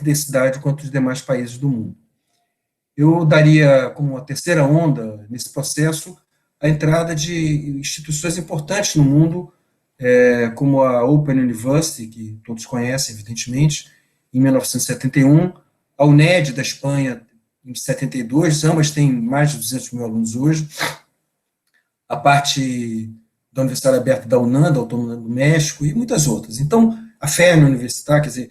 densidade quanto os demais países do mundo. Eu daria como a terceira onda nesse processo a entrada de instituições importantes no mundo, como a Open University, que todos conhecem, evidentemente, em 1971, a UNED da Espanha, em 72, ambas têm mais de 200 mil alunos hoje, a parte da Universidade Aberta da UNAM, da Autônoma do México, e muitas outras. Então, a FERN Universitat, quer dizer,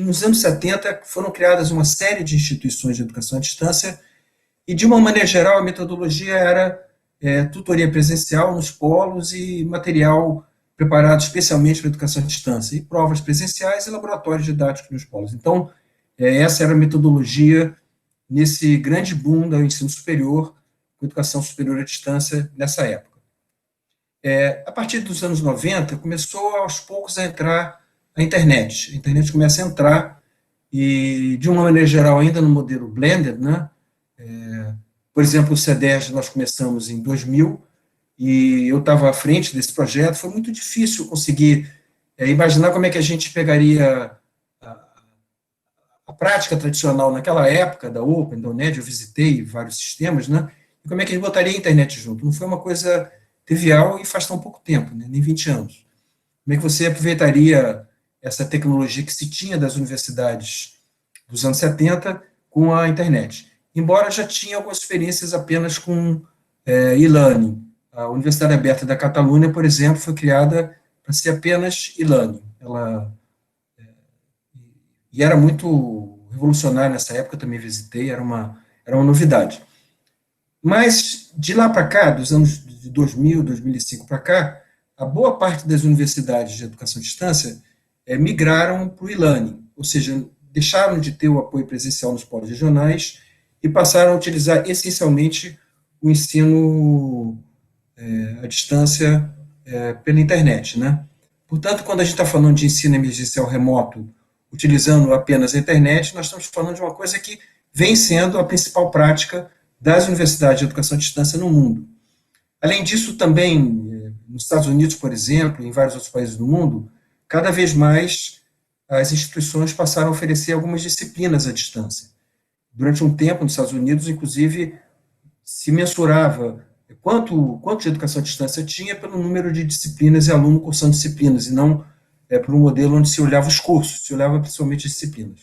nos anos 70 foram criadas uma série de instituições de educação à distância, e de uma maneira geral a metodologia era tutoria presencial nos polos e material preparado especialmente para a educação à distância, e provas presenciais e laboratórios didáticos nos polos. Então, essa era a metodologia nesse grande boom do ensino superior, com educação superior à distância, nessa época. A partir dos anos 90, começou aos poucos a entrar a internet. A internet começa a entrar, e de uma maneira geral, ainda no modelo blended, né? Por exemplo, o CEDERJ nós começamos em 2000, e eu estava à frente desse projeto. Foi muito difícil conseguir imaginar como é que a gente pegaria a prática tradicional naquela época, da Open, da UNED. Eu visitei vários sistemas, né? E como é que a gente botaria a internet junto? Não foi uma coisa trivial e faz tão pouco tempo, né? Nem 20 anos. Como é que você aproveitaria essa tecnologia que se tinha das universidades dos anos 70 com a internet? Embora já tinha algumas experiências apenas com e-learning. A Universidade Aberta da Catalunha, por exemplo, foi criada para ser apenas e-learning. E era muito revolucionária nessa época, eu também visitei, era uma novidade. Mas, de lá para cá, dos anos de 2000, 2005 para cá, a boa parte das universidades de educação à distância migraram para o e-learning, ou seja, deixaram de ter o apoio presencial nos polos regionais e passaram a utilizar essencialmente o ensino à distância pela internet, né? Portanto, quando a gente está falando de ensino emergencial remoto, utilizando apenas a internet, nós estamos falando de uma coisa que vem sendo a principal prática das universidades de educação à distância no mundo. Além disso, também, nos Estados Unidos, por exemplo, em vários outros países do mundo, cada vez mais as instituições passaram a oferecer algumas disciplinas à distância. Durante um tempo, nos Estados Unidos, inclusive, se mensurava quanto de educação à distância tinha pelo número de disciplinas e aluno cursando disciplinas, e não por um modelo onde se olhava os cursos, se olhava principalmente as disciplinas.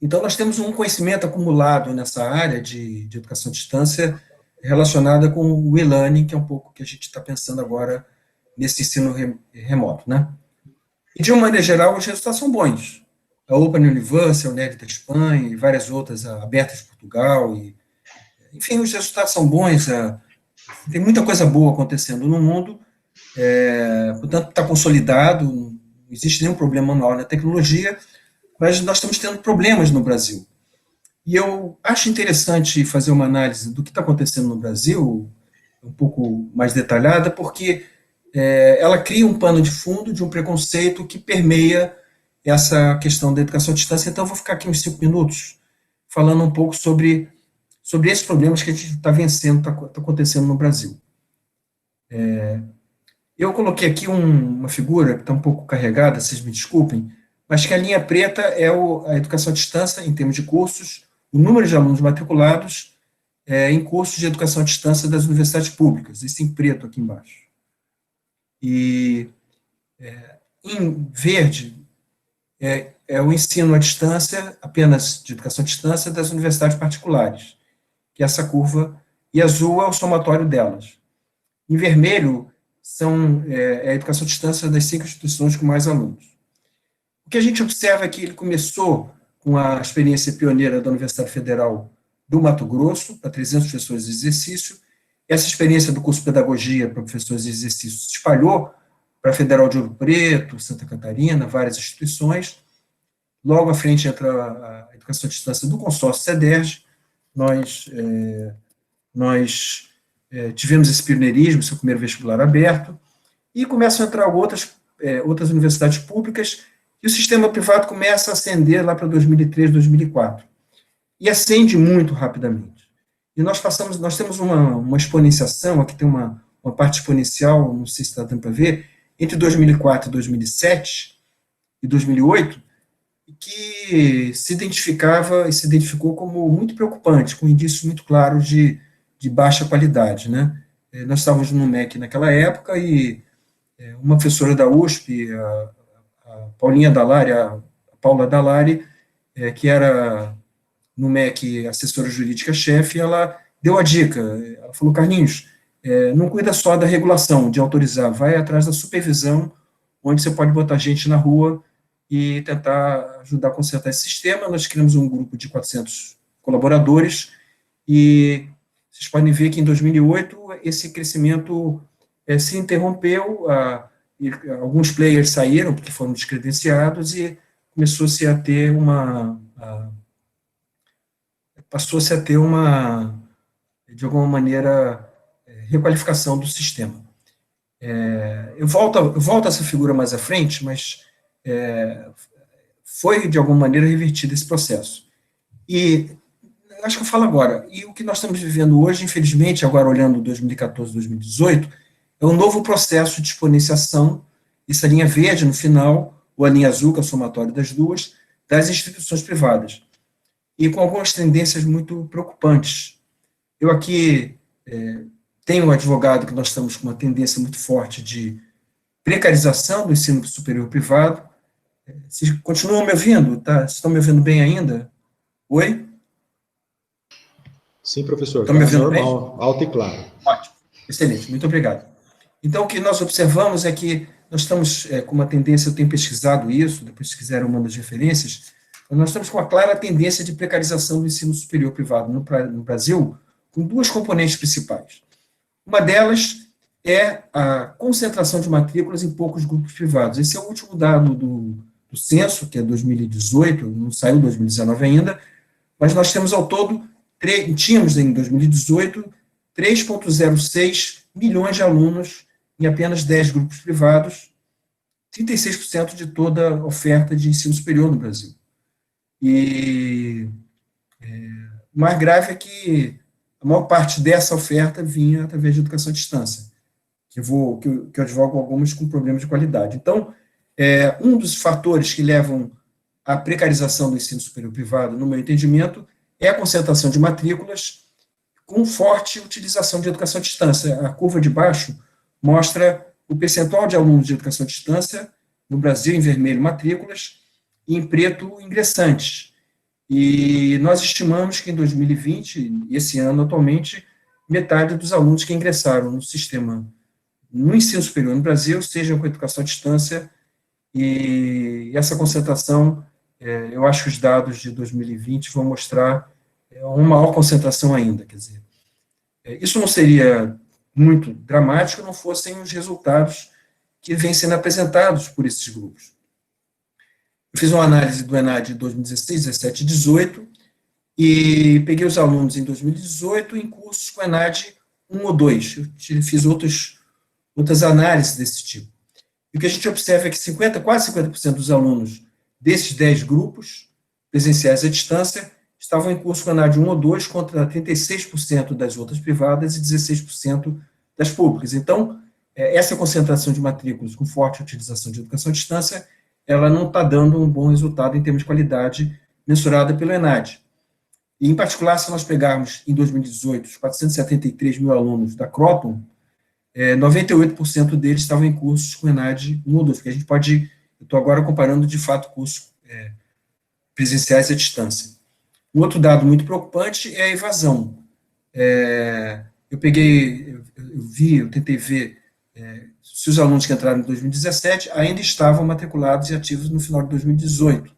Então, nós temos um conhecimento acumulado nessa área de educação à distância relacionada com o e-learning, que é um pouco o que a gente está pensando agora nesse ensino remoto, né? E, de uma maneira geral, os resultados são bons. A Open University, a UNED da Espanha e várias outras, a Aberta de Portugal, enfim, os resultados são bons, tem muita coisa boa acontecendo no mundo, portanto, está consolidado, não existe nenhum problema manual na tecnologia, mas nós estamos tendo problemas no Brasil. E eu acho interessante fazer uma análise do que está acontecendo no Brasil, um pouco mais detalhada, porque ela cria um pano de fundo de um preconceito que permeia essa questão da educação à distância. Então, eu vou ficar aqui uns 5 minutos falando um pouco sobre esses problemas que a gente está vencendo, está acontecendo no Brasil. Eu coloquei aqui uma figura que está um pouco carregada, vocês me desculpem, mas que a linha preta é a educação à distância em termos de cursos, o número de alunos matriculados em cursos de educação à distância das universidades públicas, isso em preto aqui embaixo. E em verde é o ensino à distância, apenas de educação à distância, das universidades particulares, que é essa curva, e azul é o somatório delas. Em vermelho é a educação à distância das 5 instituições com mais alunos. O que a gente observa é que ele começou com a experiência pioneira da Universidade Federal do Mato Grosso, para 300 professores de exercício. Essa experiência do curso de Pedagogia para professores de exercício se espalhou para a Federal de Ouro Preto, Santa Catarina, várias instituições. Logo à frente entra a educação à distância do consórcio CEDERJ. Nós tivemos esse pioneirismo, seu primeiro vestibular aberto, e começam a entrar outras universidades públicas, e o sistema privado começa a ascender lá para 2003, 2004, e ascende muito rapidamente. E nós temos uma exponenciação, aqui tem uma parte exponencial, não sei se está dando para ver, entre 2004 e 2007 e 2008, que se identificava e se identificou como muito preocupante, com indícios muito claros de baixa qualidade, né? Nós estávamos no MEC naquela época e uma professora da USP, a Paulinha Dallari, a Paula Dallari, que era no MEC assessora jurídica-chefe, ela deu a dica, ela falou, Carlinhos, não cuida só da regulação, de autorizar, vai atrás da supervisão, onde você pode botar gente na rua e tentar ajudar a consertar esse sistema. Nós criamos um grupo de 400 colaboradores e vocês podem ver que em 2008 esse crescimento se interrompeu, e alguns players saíram porque foram descredenciados e começou-se a ter passou-se a ter de alguma maneira, requalificação do sistema. Eu volto a essa figura mais à frente, mas foi, de alguma maneira, revertido esse processo. E acho que eu falo agora, e o que nós estamos vivendo hoje, infelizmente, agora olhando 2014, 2018, é um novo processo de exponenciação, essa linha verde no final, ou a linha azul, que é o somatório das duas, das instituições privadas. E com algumas tendências muito preocupantes. Eu aqui tenho um advogado que nós estamos com uma tendência muito forte de precarização do ensino superior privado. Vocês continuam me ouvindo? Tá? Vocês estão me ouvindo bem ainda? Oi? Sim, professor. Estão me ouvindo normal, bem? alto e claro. Ótimo. Excelente, muito obrigado. Então, o que nós observamos é que nós estamos com uma tendência, eu tenho pesquisado isso, depois se quiserem uma das referências, nós estamos com uma clara tendência de precarização do ensino superior privado no Brasil, com duas componentes principais. Uma delas é a concentração de matrículas em poucos grupos privados. Esse é o último dado do censo, que é 2018, não saiu 2019 ainda, mas nós temos ao todo, tínhamos em 2018, 3,06 milhões de alunos em apenas 10 grupos privados, 36% de toda a oferta de ensino superior no Brasil. E o mais grave é que a maior parte dessa oferta vinha através de educação à distância, que eu advogo algumas com problemas de qualidade. Então, um dos fatores que levam à precarização do ensino superior privado, no meu entendimento, é a concentração de matrículas com forte utilização de educação à distância. A curva de baixo mostra o percentual de alunos de educação à distância, no Brasil, em vermelho, matrículas, e em preto, ingressantes. E nós estimamos que em 2020, esse ano atualmente, metade dos alunos que ingressaram no sistema, no ensino superior no Brasil, sejam com educação à distância, e essa concentração, eu acho que os dados de 2020 vão mostrar uma maior concentração ainda, quer dizer, isso não seria muito dramático não fossem os resultados que vêm sendo apresentados por esses grupos. Eu fiz uma análise do ENAD de 2016, 17 e 18, e peguei os alunos em 2018 em cursos com ENAD 1 ou 2. Eu fiz outras análises desse tipo. E o que a gente observa é que quase 50% dos alunos desses 10 grupos presenciais à distância estavam em curso com ENAD 1 ou 2, contra 36% das outras privadas e 16% das públicas. Então, essa concentração de matrículas com forte utilização de educação à distância, ela não está dando um bom resultado em termos de qualidade mensurada pelo ENAD. E, em particular, se nós pegarmos, em 2018, os 473 mil alunos da Croton, 98% deles estavam em cursos com ENAD 1 ou 2, porque a gente pode, eu estou agora comparando, de fato, cursos presenciais à distância. Um outro dado muito preocupante é a evasão. Eu tentei ver se os alunos que entraram em 2017 ainda estavam matriculados e ativos no final de 2018.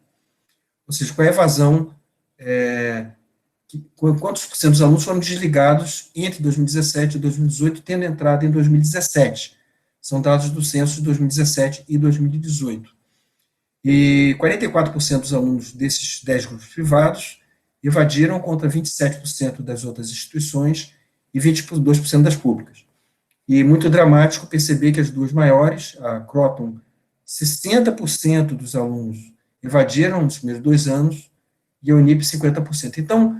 Ou seja, com a evasão, quantos por cento dos alunos foram desligados entre 2017 e 2018, tendo entrado em 2017. São dados do censo de 2017 e 2018. E 44% dos alunos desses 10 grupos privados evadiram contra 27% das outras instituições e 22% das públicas. E muito dramático perceber que as duas maiores, a Croton, 60% dos alunos evadiram nos primeiros 2 anos e a Unip 50%. Então,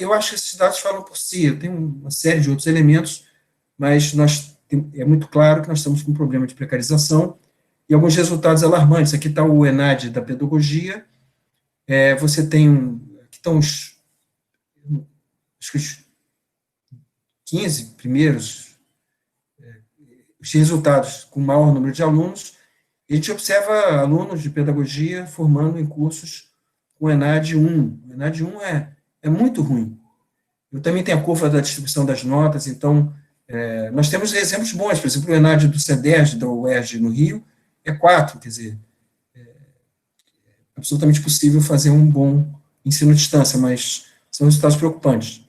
eu acho que esses dados falam por si, eu tenho uma série de outros elementos, mas é muito claro que nós estamos com um problema de precarização e alguns resultados alarmantes. Aqui está o ENAD da pedagogia, Você tem, aqui estão acho que os 15 primeiros, os resultados com maior número de alunos, e a gente observa alunos de pedagogia formando em cursos com ENAD 1. O ENAD 1 é muito ruim. Eu também tenho a curva da distribuição das notas, então, nós temos exemplos bons, por exemplo, o ENAD do CEDERJ, da UERJ no Rio, é 4, quer dizer, absolutamente possível fazer um bom ensino à distância, mas são resultados preocupantes.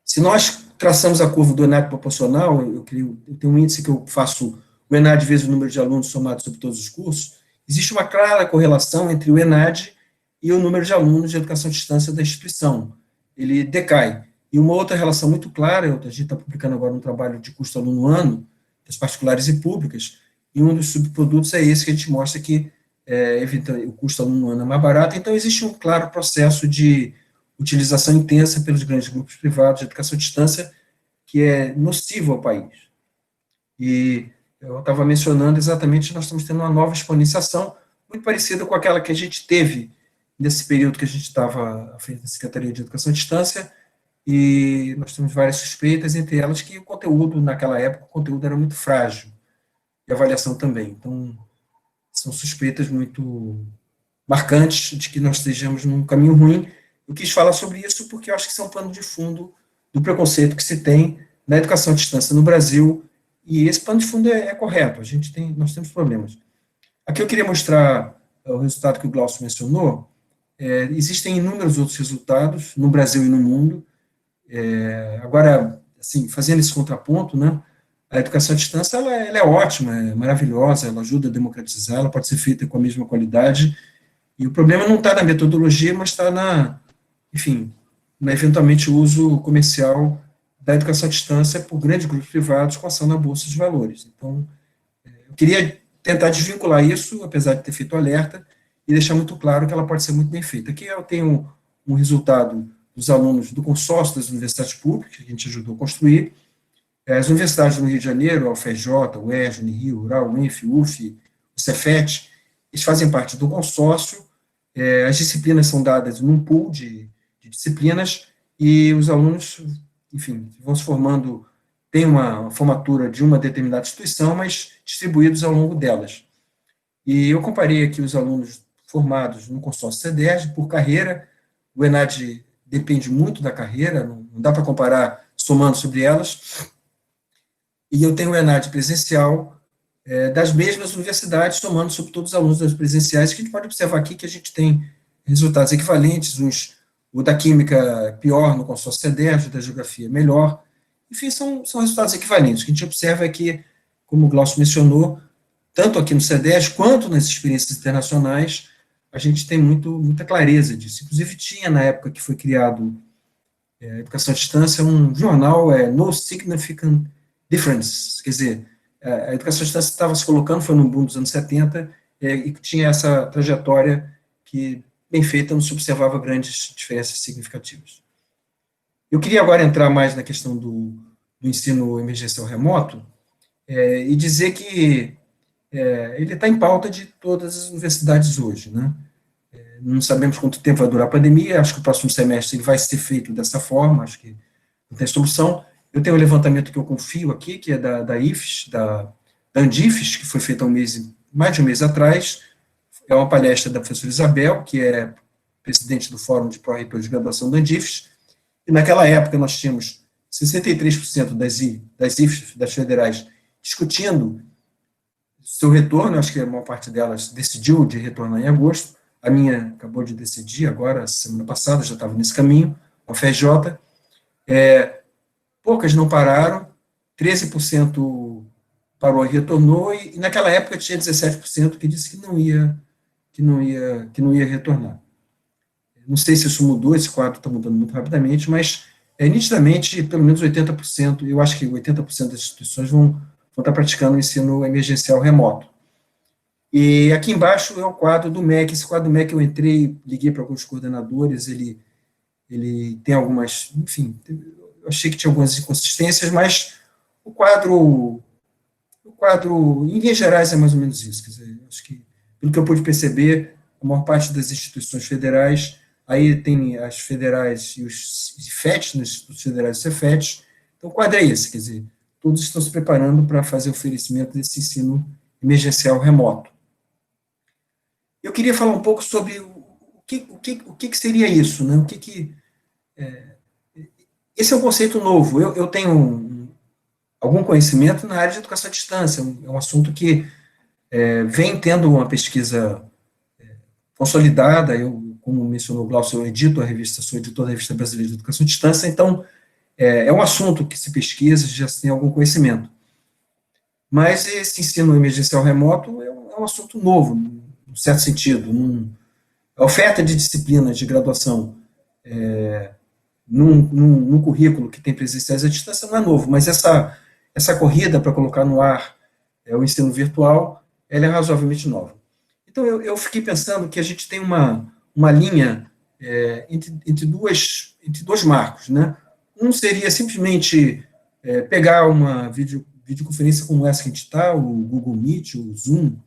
Se nós traçamos a curva do ENAD proporcional, eu tenho um índice que eu faço o ENAD vezes o número de alunos somado sobre todos os cursos, existe uma clara correlação entre o ENAD e o número de alunos de educação à distância da instituição. Ele decai. E uma outra relação muito clara, a gente está publicando agora um trabalho de custo aluno ano, das particulares e públicas, e um dos subprodutos é esse que a gente mostra que o custo aluno ano é mais barato, então existe um claro processo de utilização intensa pelos grandes grupos privados de educação à distância, que é nocivo ao país. E eu estava mencionando exatamente, nós estamos tendo uma nova exponenciação, muito parecida com aquela que a gente teve nesse período que a gente estava à frente da Secretaria de Educação à Distância, e nós temos várias suspeitas, entre elas que o conteúdo, naquela época, o conteúdo era muito frágil, e a avaliação também. Então, são suspeitas muito marcantes de que nós estejamos num caminho ruim. Eu quis falar sobre isso porque eu acho que isso é um pano de fundo do preconceito que se tem na educação à distância no Brasil, e esse pano de fundo é correto, nós temos problemas. Aqui eu queria mostrar o resultado que o Glaucio mencionou. Existem inúmeros outros resultados no Brasil e no mundo. Agora, assim, fazendo esse contraponto, né, a educação à distância ela é ótima, é maravilhosa, ela ajuda a democratizar, ela pode ser feita com a mesma qualidade, e o problema não está na metodologia, mas está enfim, eventualmente o uso comercial da educação à distância por grandes grupos privados com ação na Bolsa de Valores. Então, eu queria tentar desvincular isso, apesar de ter feito alerta, e deixar muito claro que ela pode ser muito bem feita. Aqui eu tenho um resultado dos alunos do consórcio das universidades públicas, que a gente ajudou a construir. As universidades do Rio de Janeiro, a UFRJ, o UERJ, o Rio, Rural, o ENF, o UF, o Cefet, eles fazem parte do consórcio. As disciplinas são dadas num pool de disciplinas, e os alunos, enfim, vão se formando, tem uma formatura de uma determinada instituição, mas distribuídos ao longo delas. E eu comparei aqui os alunos formados no consórcio CEDERJ por carreira. O ENAD depende muito da carreira, não dá para comparar somando sobre elas. E eu tenho o ENAD presencial das mesmas universidades, somando sobre todos os alunos das presenciais, que a gente pode observar aqui que a gente tem resultados equivalentes, o da química pior no consórcio CEDERJ, o da geografia melhor. Enfim, são resultados equivalentes. O que a gente observa é que, como o Glaucio mencionou, tanto aqui no CEDERJ quanto nas experiências internacionais, a gente tem muita clareza disso. Inclusive, tinha, na época que foi criado a Educação à Distância, um jornal, No Significant Difference, quer dizer, a educação à distância estava se colocando, foi no boom dos anos 70, e tinha essa trajetória que, bem feita, não se observava grandes diferenças significativas. Eu queria agora entrar mais na questão do ensino emergencial remoto, e dizer que ele está em pauta de todas as universidades hoje, né? Não sabemos quanto tempo vai durar a pandemia, acho que o próximo semestre ele vai ser feito dessa forma, acho que não tem solução. Eu tenho um levantamento que eu confio aqui, que é da IFES, da Andifes, que foi feito mais de um mês atrás. É uma palestra da professora Isabel, que é presidente do Fórum de Pró-Reitores de Graduação da Andifes, e naquela época nós tínhamos 63% das IFES, das federais, discutindo seu retorno. Acho que a maior parte delas decidiu de retornar em agosto. A minha acabou de decidir agora, semana passada, já estava nesse caminho, a UFRJ. Poucas não pararam, 13% parou e retornou, e naquela época tinha 17% que disse que não ia retornar. Não sei se isso mudou, esse quadro está mudando muito rapidamente, mas nitidamente, pelo menos 80%, eu acho que 80% das instituições vão estar praticando o ensino emergencial remoto. E aqui embaixo é o quadro do MEC. Esse quadro do MEC eu entrei, liguei para alguns coordenadores, ele tem algumas, enfim, eu achei que tinha algumas inconsistências, mas o quadro, em linhas gerais, é mais ou menos isso. Quer dizer, acho que, pelo que eu pude perceber, a a maior parte das instituições federais, aí tem as federais e os Cefetes, nos institutos federais e Cefetes, então o quadro é esse, quer dizer, todos estão se preparando para fazer oferecimento desse ensino emergencial remoto. Eu queria falar um pouco sobre o que seria isso, né? Esse é um conceito novo. Eu tenho algum conhecimento na área de educação à distância, é um assunto que vem tendo uma pesquisa consolidada. Eu, como mencionou o Glaucio, eu edito a revista, sou editor da Revista Brasileira de Educação à Distância, então é um assunto que se pesquisa, já se tem algum conhecimento. Mas esse ensino emergencial remoto é um assunto novo, no certo sentido. A oferta de disciplinas de graduação num currículo que tem presenciais à distância não é novo, mas essa corrida para colocar no ar o ensino virtual, ela é razoavelmente nova. Então, eu fiquei pensando que a gente tem uma linha entre dois marcos, né? Um seria simplesmente pegar uma videoconferência como essa que a gente está, o Google Meet, o Zoom,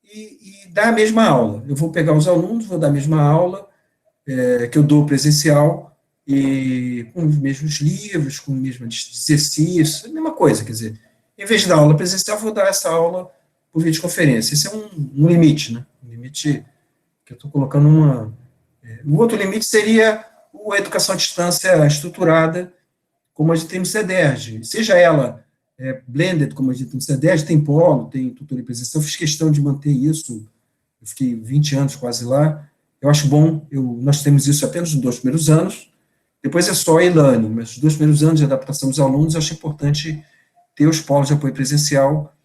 e dar a mesma aula. Eu vou pegar os alunos, vou dar a mesma aula que eu dou presencial, e com os mesmos livros, com os mesmos exercícios, a mesma coisa, quer dizer, em vez de dar aula presencial, vou dar essa aula por videoconferência. Esse é um limite, né? Um limite que eu estou colocando o outro limite seria a educação à distância estruturada, como a gente tem no CEDERJ, seja ela blended, como a gente tem no CEDERJ, tem polo, tem tutoria presencial, eu fiz questão de manter isso, eu fiquei 20 anos quase lá, eu acho bom, nós temos isso apenas nos 2 primeiros anos, depois é só e-learning, mas os 2 primeiros anos de adaptação dos alunos, eu acho importante ter os polos de apoio presencial,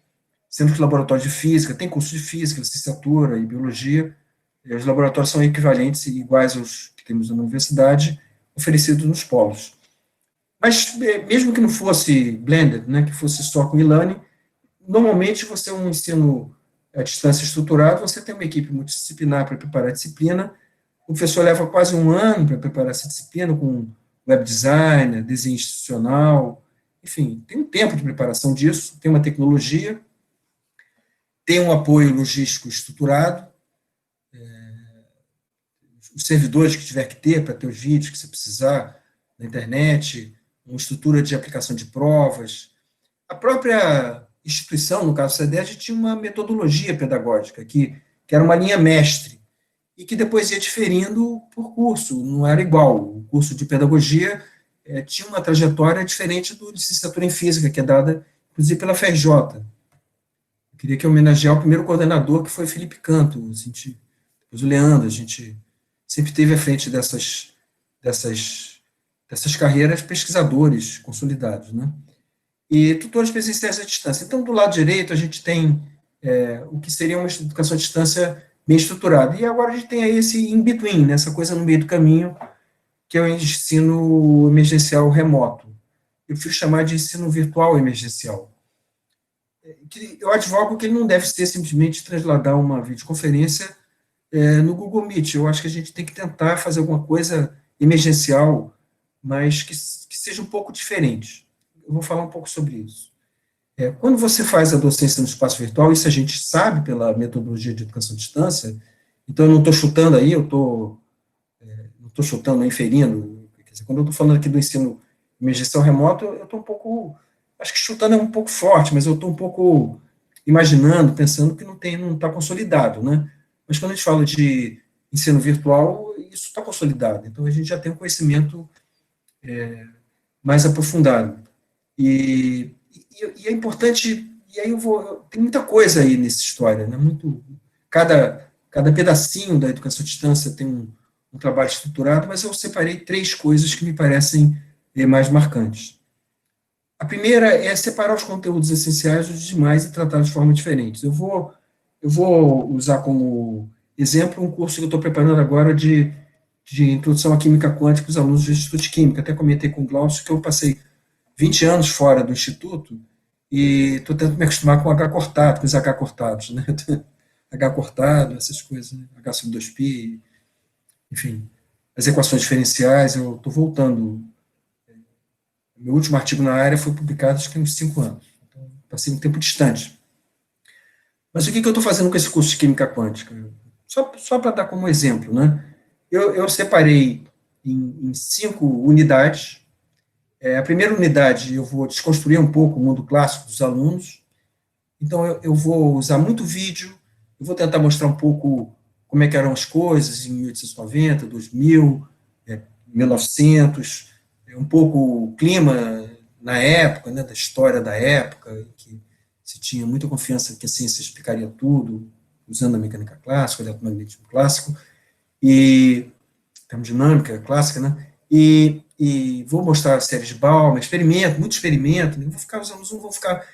sendo que o laboratório de física, tem curso de física, licenciatura e biologia, e os laboratórios são equivalentes e iguais aos que temos na universidade, oferecidos nos polos. Mas, mesmo que não fosse blended, né, que fosse só com e-learning, normalmente você um ensino à distância estruturado, você tem uma equipe multidisciplinar para preparar a disciplina, o professor leva quase 1 ano para preparar essa disciplina, com web design, desenho institucional, enfim, tem um tempo de preparação disso, tem uma tecnologia, tem um apoio logístico estruturado, os servidores que tiver que ter para ter os vídeos que você precisar na internet, uma estrutura de aplicação de provas. A própria instituição, no caso do CEDERJ, tinha uma metodologia pedagógica, que era uma linha mestre, e que depois ia diferindo por curso, não era igual. O curso de pedagogia tinha uma trajetória diferente do de licenciatura em física, que é dada, inclusive, pela FRJ. Eu queria que homenagear o primeiro coordenador, que foi Felipe Canto, depois o Leandro, a gente sempre teve à frente dessas carreiras pesquisadores consolidados, né? E tutores presenciais à distância. Então, do lado direito, a gente tem o que seria uma educação à distância bem estruturada. E agora a gente tem aí esse in-between, né, essa coisa no meio do caminho, que é o ensino emergencial remoto. Eu prefiro chamar de ensino virtual emergencial. Eu advogo que ele não deve ser simplesmente trasladar uma videoconferência no Google Meet. Eu acho que a gente tem que tentar fazer alguma coisa emergencial, mas que seja um pouco diferente. Eu vou falar um pouco sobre isso. Quando você faz a docência no espaço virtual, isso a gente sabe pela metodologia de educação à distância, então eu não estou chutando aí, não estou chutando, inferindo. Quer dizer, quando eu estou falando aqui do ensino emergencial remoto, eu estou um pouco, acho que chutando é um pouco forte, mas eu estou um pouco imaginando, pensando que não está consolidado, né? Mas quando a gente fala de ensino virtual, isso está consolidado, então a gente já tem um conhecimento mais aprofundado. E é importante, e aí tem muita coisa aí nessa história, né? Cada pedacinho da educação à distância tem um trabalho estruturado, mas eu separei 3 coisas que me parecem mais marcantes. A primeira é separar os conteúdos essenciais dos demais e tratar de forma diferente. Eu vou usar como exemplo um curso que eu estou preparando agora de introdução à química quântica para os alunos do Instituto de Química. Até comentei com o Glaucio que eu passei 20 anos fora do Instituto e estou tentando me acostumar com H cortado, com os H cortados, né? H cortado, essas coisas, né? H sobre 2π, enfim, as equações diferenciais, eu estou voltando. Meu último artigo na área foi publicado, acho que há uns 5 anos. Então, passei um tempo distante. Mas o que eu estou fazendo com esse curso de Química Quântica? Só para dar como exemplo, né? Eu separei em 5 unidades. A primeira unidade eu vou desconstruir um pouco o mundo clássico dos alunos. Então eu vou usar muito vídeo, eu vou tentar mostrar um pouco como é que eram as coisas em 1890, 2000, 1900, um pouco o clima na época, né, da história da época, que se tinha muita confiança que a ciência explicaria tudo, usando a mecânica clássica, o eletromagnetismo clássico, e termodinâmica clássica, né? E vou mostrar a série de Bauman, experimento, muito experimento, né? Os alunos não vão ficar,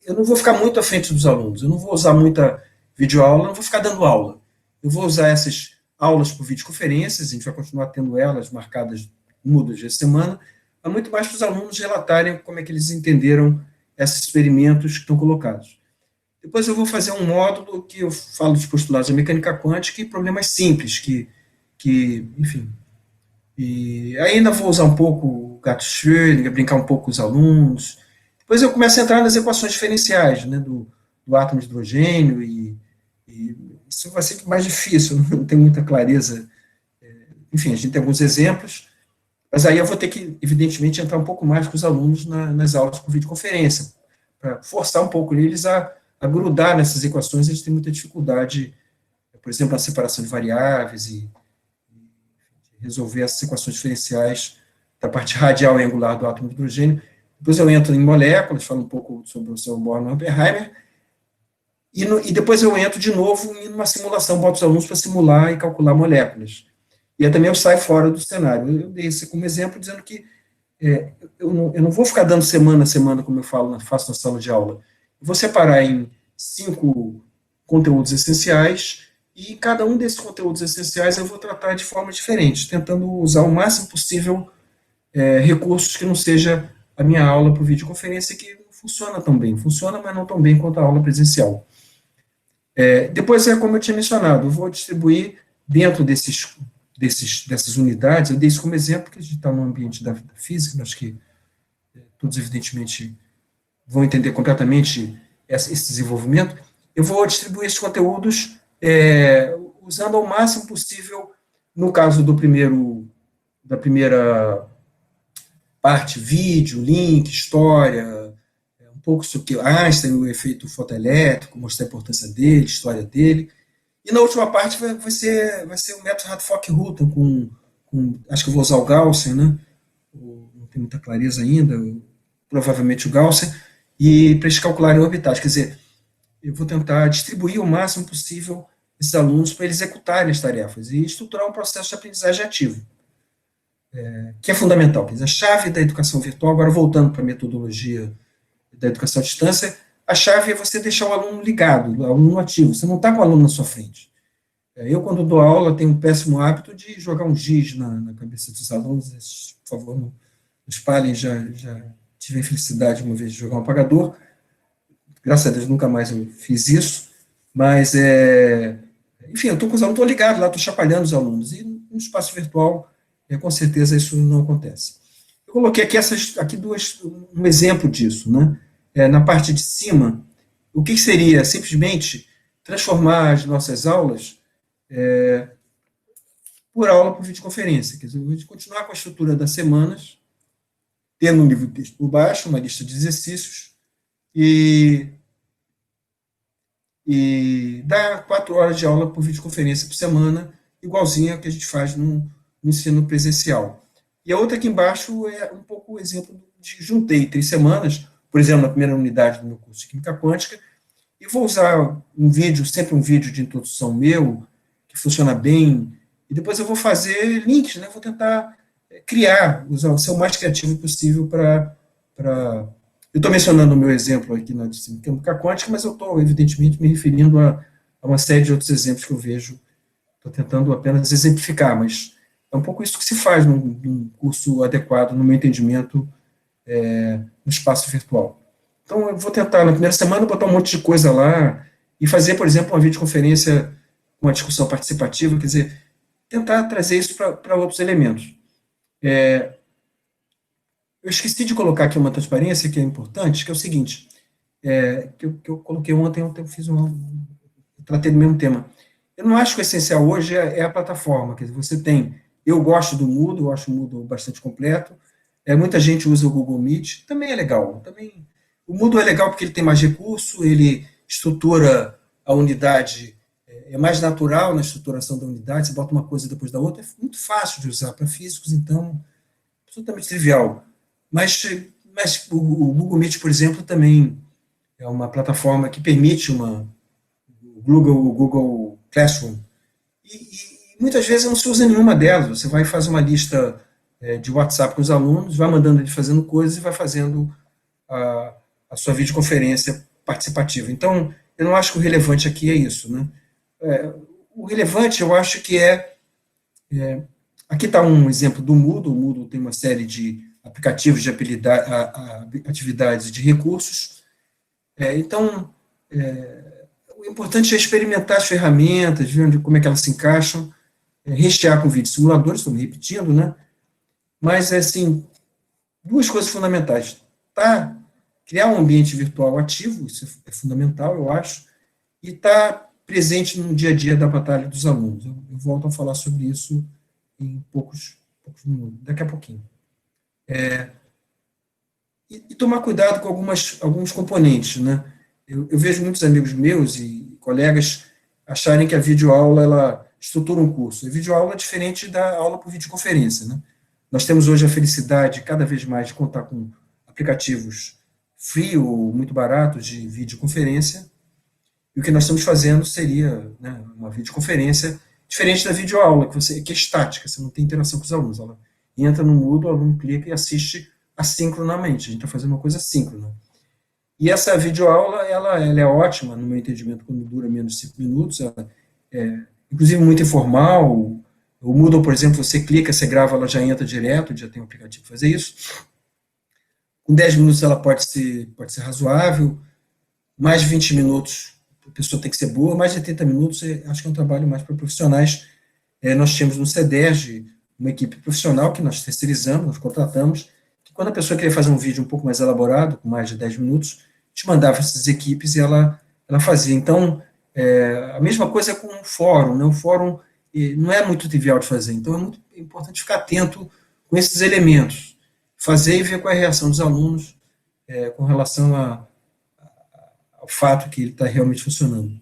eu não vou ficar muito à frente dos alunos, eu não vou usar muita videoaula, não vou ficar dando aula. Eu vou usar essas aulas por videoconferências, a gente vai continuar tendo elas marcadas 1 ou 2 vezes por semana, mas muito mais para os alunos relatarem como é que eles entenderam esses experimentos que estão colocados. Depois eu vou fazer um módulo que eu falo dos postulados da mecânica quântica e problemas simples, enfim, e ainda vou usar um pouco o gato Schrödinger, brincar um pouco com os alunos. Depois eu começo a entrar nas equações diferenciais, né, do átomo de hidrogênio, e isso vai ser mais difícil, não tem muita clareza. Enfim, a gente tem alguns exemplos, mas aí eu vou ter que, evidentemente, entrar um pouco mais com os alunos nas aulas por videoconferência, para forçar um pouco eles a grudar nessas equações, eles têm muita dificuldade, por exemplo, na separação de variáveis e resolver essas equações diferenciais da parte radial e angular do átomo de hidrogênio. Depois eu entro em moléculas, falo um pouco sobre o seu Born-Oppenheimer, e depois eu entro de novo em uma simulação, boto os alunos para simular e calcular moléculas. E aí também eu saio fora do cenário. Eu dei esse como exemplo, dizendo que eu não vou ficar dando semana a semana, como eu faço na sala de aula. Eu vou separar em 5 conteúdos essenciais, e cada um desses conteúdos essenciais eu vou tratar de forma diferente, tentando usar o máximo possível recursos que não seja a minha aula por videoconferência, que não funciona tão bem. Funciona, mas não tão bem quanto a aula presencial. Depois, como eu tinha mencionado, eu vou distribuir dentro dessas unidades, eu dei isso como exemplo, porque a gente está no ambiente da física, acho que todos, evidentemente, vão entender completamente esse desenvolvimento. Eu vou distribuir esses conteúdos usando ao máximo possível, no caso da primeira parte, vídeo, link, história, um pouco sobre Einstein, o efeito fotoelétrico, mostrar a importância dele, história dele. E na última parte vai ser o método Radford-Hutton, acho que eu vou usar o Gaussian, né? Não tem muita clareza ainda, provavelmente o Gaussian, e para eles calcularem orbitais. Quer dizer, eu vou tentar distribuir o máximo possível esses alunos para eles executarem as tarefas e estruturar um processo de aprendizagem ativo, que é fundamental. Quer dizer, a chave da educação virtual, agora voltando para a metodologia da educação à distância, a chave é você deixar o aluno ligado, o aluno ativo. Você não está com o aluno na sua frente. Eu, quando dou aula, tenho um péssimo hábito de jogar um giz na cabeça dos alunos. Por favor, não espalhem. Já tive a infelicidade uma vez de jogar um apagador. Graças a Deus, nunca mais eu fiz isso. Mas, enfim, eu estou com os alunos, estou ligado lá, estou chacoalhando os alunos. E no espaço virtual, com certeza, isso não acontece. Eu coloquei aqui um exemplo disso, né? Na parte de cima, o que seria simplesmente transformar as nossas aulas por aula por videoconferência. Quer dizer, a gente continuar com a estrutura das semanas, tendo um livro de texto por baixo, uma lista de exercícios, e dar 4 horas de aula por videoconferência por semana, igualzinho ao que a gente faz no ensino presencial. E a outra aqui embaixo é um pouco o exemplo de juntei 3 semanas, por exemplo, na primeira unidade do meu curso de Química Quântica, e vou usar sempre um vídeo de introdução meu, que funciona bem, e depois eu vou fazer links, né? Vou tentar ser o mais criativo possível para. Eu estou mencionando o meu exemplo aqui na disciplina química quântica, mas eu estou, evidentemente, me referindo a uma série de outros exemplos que eu vejo. Estou tentando apenas exemplificar, mas é um pouco isso que se faz num curso adequado, no meu entendimento, no espaço virtual. Então, eu vou tentar, na primeira semana, botar um monte de coisa lá e fazer, por exemplo, uma videoconferência com uma discussão participativa, quer dizer, tentar trazer isso para outros elementos. Eu esqueci de colocar aqui uma transparência que é importante, que é o seguinte: que eu coloquei ontem eu fiz eu tratei do mesmo tema. Eu não acho que o essencial hoje é a plataforma, quer dizer, você tem, eu gosto do Moodle, eu acho o Moodle bastante completo, muita gente usa o Google Meet, também é legal, também, o Moodle é legal porque ele tem mais recurso, ele estrutura a unidade, é mais natural na estruturação da unidade, você bota uma coisa depois da outra, é muito fácil de usar para físicos, então, absolutamente trivial. Mas, mas o Google Meet, por exemplo, também é uma plataforma que permite o Google Classroom. E muitas vezes não se usa nenhuma delas. Você vai fazer uma lista de WhatsApp com os alunos, vai mandando eles fazendo coisas e vai fazendo a, a sua videoconferência participativa. Então, eu não acho que o relevante aqui é isso. Né? O relevante, eu acho que aqui está um exemplo do Moodle. O Moodle tem uma série de aplicativos de atividades e de recursos. Então, o importante é experimentar as ferramentas, ver como é que elas se encaixam, rechear com vídeos simuladores, estou me repetindo, né? Mas, assim, duas coisas fundamentais. Tá? Criar um ambiente virtual ativo, isso é fundamental, eu acho, e estar presente no dia a dia da batalha dos alunos. Eu volto a falar sobre isso em poucos minutos, daqui a pouquinho. E tomar cuidado com alguns componentes, né? Eu vejo muitos amigos meus e colegas acharem que a videoaula, ela estrutura um curso. A videoaula é diferente da aula por videoconferência, né? Nós temos hoje a felicidade, cada vez mais, de contar com aplicativos free ou muito baratos de videoconferência, e o que nós estamos fazendo seria, né, uma videoconferência diferente da videoaula, que é estática, você não tem interação com os alunos. Ela entra no Moodle, o aluno clica e assiste assincronamente. A gente está fazendo uma coisa síncrona. E essa videoaula, ela é ótima, no meu entendimento, quando dura menos de 5 minutos. Ela inclusive, muito informal. O Moodle, por exemplo, você clica, você grava, ela já entra direto, já tem um aplicativo para fazer isso. Com 10 minutos ela pode ser razoável. Mais de 20 minutos, a pessoa tem que ser boa. Mais de 30 minutos, acho que é um trabalho mais para profissionais. Nós tínhamos no CEDERJ uma equipe profissional que nós terceirizamos, nós contratamos, que quando a pessoa queria fazer um vídeo um pouco mais elaborado, com mais de 10 minutos, a gente mandava essas equipes e ela fazia. Então, a mesma coisa com o fórum, né? O fórum não é muito trivial de fazer, então é muito importante ficar atento com esses elementos, fazer e ver qual é a reação dos alunos com relação ao fato que ele está realmente funcionando.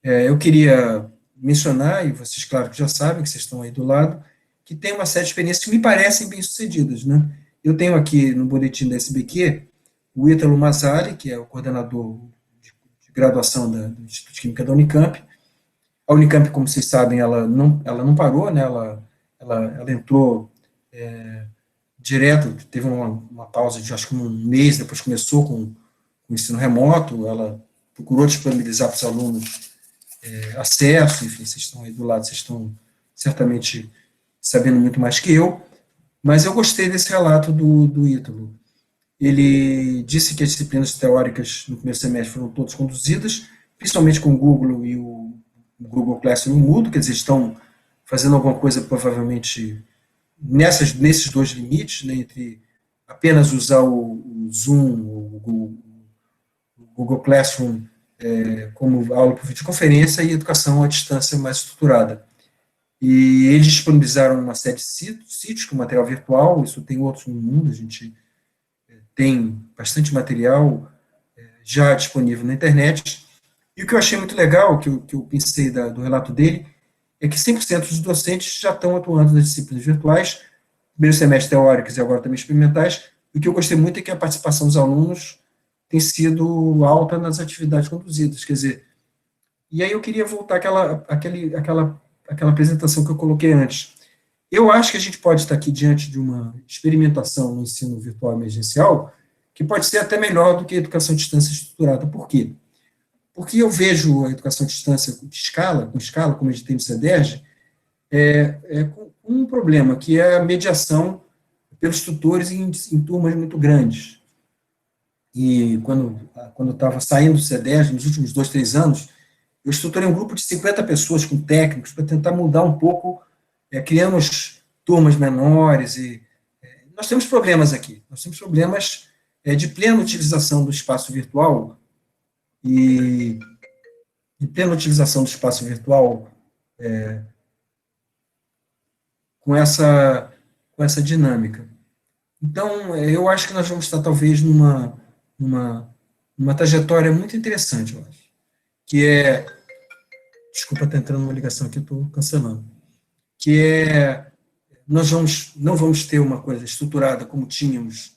Eu queria mencionar, e vocês, claro, que já sabem, que vocês estão aí do lado, que tem uma série de experiências que me parecem bem-sucedidas, né? Eu tenho aqui no boletim da SBQ o Ítalo Mazzari, que é o coordenador de graduação do Instituto de Química da Unicamp. A Unicamp, como vocês sabem, ela não parou, né? Ela entrou direto, teve uma pausa de acho que um mês, depois começou com o ensino remoto, ela procurou disponibilizar para os alunos acesso, enfim, vocês estão aí do lado, vocês estão certamente sabendo muito mais que eu, mas eu gostei desse relato do Ítalo. Ele disse que as disciplinas teóricas no primeiro semestre foram todas conduzidas, principalmente com o Google e o Google Classroom Moodle, quer dizer, estão fazendo alguma coisa provavelmente nesses dois limites, né, entre apenas usar o Zoom, o Google Classroom como aula por videoconferência e educação à distância mais estruturada. E eles disponibilizaram uma série de sítios com material virtual, isso tem outros no mundo, a gente tem bastante material já disponível na internet. E o que eu achei muito legal, que eu pensei do relato dele, é que 100% dos docentes já estão atuando nas disciplinas virtuais, primeiro semestre teóricas e agora também experimentais. E o que eu gostei muito é que a participação dos alunos tem sido alta nas atividades conduzidas, quer dizer, e aí eu queria voltar àquela apresentação que eu coloquei antes. Eu acho que a gente pode estar aqui diante de uma experimentação no ensino virtual emergencial que pode ser até melhor do que a educação à distância estruturada. Por quê? Porque eu vejo a educação à distância com escala, como a gente tem no CEDERJ, com um problema, que é a mediação pelos tutores em turmas muito grandes. E quando eu estava saindo do CEDERJ, nos últimos 2, 3 anos, eu estruturei um grupo de 50 pessoas com técnicos para tentar mudar um pouco, criamos turmas menores, e nós temos problemas aqui, nós temos problemas de plena utilização do espaço virtual e de plena utilização do espaço virtual com essa dinâmica. Então, eu acho que nós vamos estar, talvez, numa trajetória muito interessante, eu acho, que é... Desculpa, está entrando uma ligação aqui, estou cancelando. Que é... Nós não vamos ter uma coisa estruturada como tínhamos,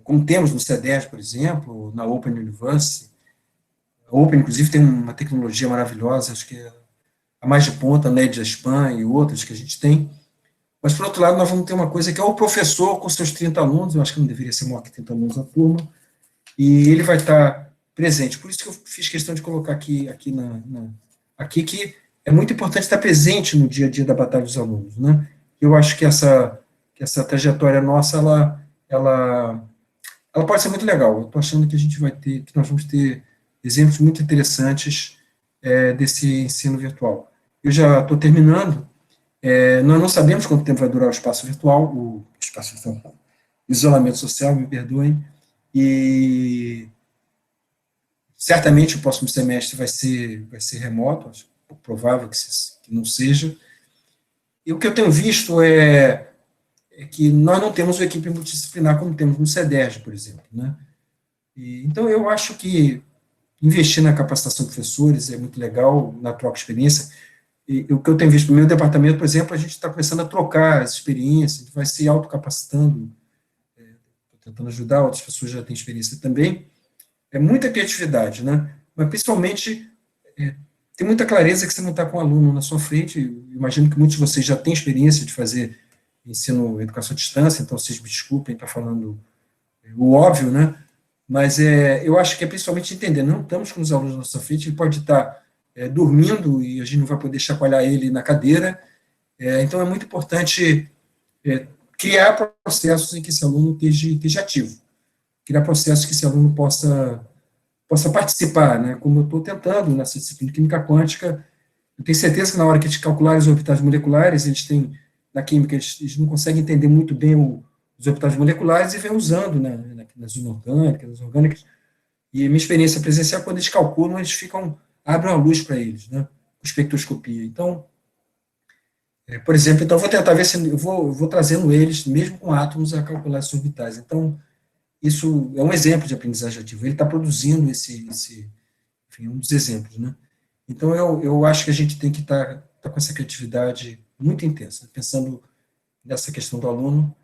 como temos no CEDES, por exemplo, na Open University. A Open, inclusive, tem uma tecnologia maravilhosa, acho que é a mais de ponta, né, de Espanha e outras que a gente tem. Mas, por outro lado, nós vamos ter uma coisa que é o professor com seus 30 alunos, eu acho que não deveria ser maior que 30 alunos a turma, e ele vai estar presente. Por isso que eu fiz questão de colocar aqui que é muito importante estar presente no dia a dia da Batalha dos Alunos, né? Eu acho que essa trajetória nossa, ela pode ser muito legal. Eu estou achando que nós vamos ter exemplos muito interessantes desse ensino virtual. Eu já estou terminando. Nós não sabemos quanto tempo vai durar o espaço virtual, o isolamento social, me perdoem, e certamente o próximo semestre vai ser remoto, acho provável que não seja. E o que eu tenho visto é que nós não temos uma equipe multidisciplinar como temos no CEDERJ, por exemplo, né? Então, eu acho que investir na capacitação de professores é muito legal, na troca de experiência. E o que eu tenho visto no meu departamento, por exemplo, a gente está começando a trocar as experiências, a gente vai se autocapacitando, estou tentando ajudar, outras pessoas já têm experiência também. É muita criatividade, né? Mas, principalmente, tem muita clareza que você não está com o aluno na sua frente. Eu imagino que muitos de vocês já têm experiência de fazer ensino, educação à distância, então vocês me desculpem estar falando o óbvio, né? Mas eu acho que é principalmente entender, não estamos com os alunos na nossa frente, ele pode estar dormindo e a gente não vai poder chacoalhar ele na cadeira. Então, é muito importante criar processos em que esse aluno esteja ativo, criar processos que esse aluno possa participar, né? Como eu estou tentando nessa disciplina de química quântica. Eu tenho certeza que na hora que a gente calcular os orbitais moleculares, eles têm, na química, eles não conseguem entender muito bem os orbitais moleculares e vêm usando, né, nas inorgânicas, nas orgânicas. E a minha experiência presencial, quando eles calculam, eles abrem uma luz para eles, né, com espectroscopia. Então, por exemplo, eu vou tentar ver se eu vou trazendo eles, mesmo com átomos, a calcular esses orbitais. Então, isso é um exemplo de aprendizagem ativa. Ele está produzindo enfim, um dos exemplos, né? Então, eu acho que a gente tem que estar com essa criatividade muito intensa, pensando nessa questão do aluno.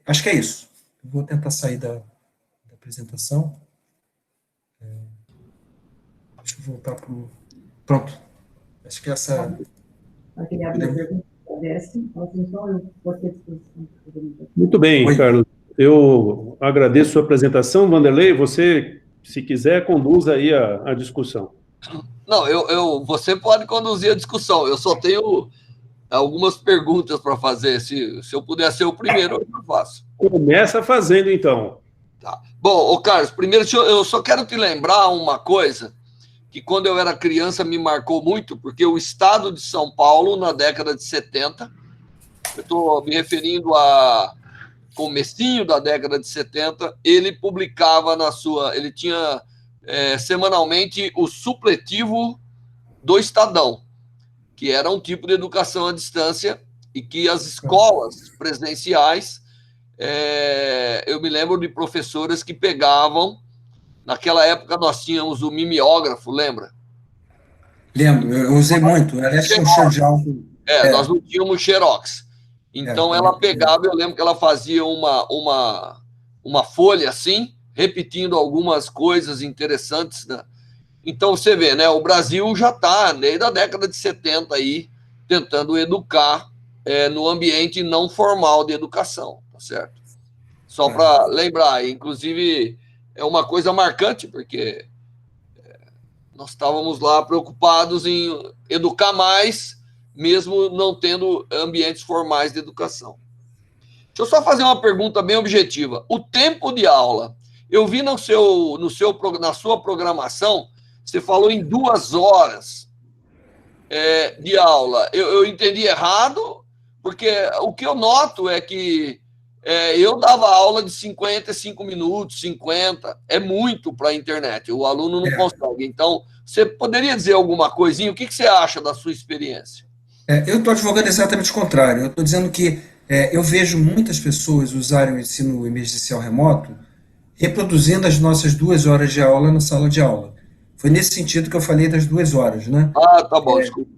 Acho que é isso. Eu vou tentar sair da apresentação. Deixa eu voltar para o... Pronto. Acho que essa... Muito bem, Oi. Carlos. Eu agradeço a sua apresentação. Vanderlei, você, se quiser, conduza aí a discussão. Não, você pode conduzir a discussão. Eu só tenho algumas perguntas para fazer. Se eu puder ser o primeiro, eu faço. Começa fazendo, então. Tá. Bom, Carlos, primeiro eu só quero te lembrar uma coisa que quando eu era criança me marcou muito, porque o estado de São Paulo, na década de 70, eu estou me referindo a comecinho da década de 70, ele publicava ele tinha semanalmente o supletivo do Estadão, que era um tipo de educação à distância e que as escolas presenciais, eu me lembro de professoras que pegavam, naquela época nós tínhamos o mimeógrafo, lembra? Lembro, eu usei muito, era um show de alto. Nós não tínhamos xerox. Então, ela pegava, eu lembro que ela fazia uma folha assim, repetindo algumas coisas interessantes, né? Então, você vê, né? O Brasil já está, desde a década de 70, aí, tentando educar no ambiente não formal de educação, tá certo? Só para lembrar, inclusive, é uma coisa marcante, porque nós estávamos lá preocupados em educar mais, mesmo não tendo ambientes formais de educação. Deixa eu só fazer uma pergunta bem objetiva. O tempo de aula, eu vi na sua programação, você falou em 2 horas de aula. Eu entendi errado, porque o que eu noto é que Eu dava aula de 55 minutos, 50, é muito para a internet, o aluno não consegue. Então, você poderia dizer alguma coisinha? O que você acha da sua experiência? Eu estou advogando exatamente o contrário. Eu estou dizendo que eu vejo muitas pessoas usarem o ensino emergencial remoto reproduzindo as nossas 2 horas de aula na sala de aula. Foi nesse sentido que eu falei das 2 horas, né? Ah, tá bom, desculpa.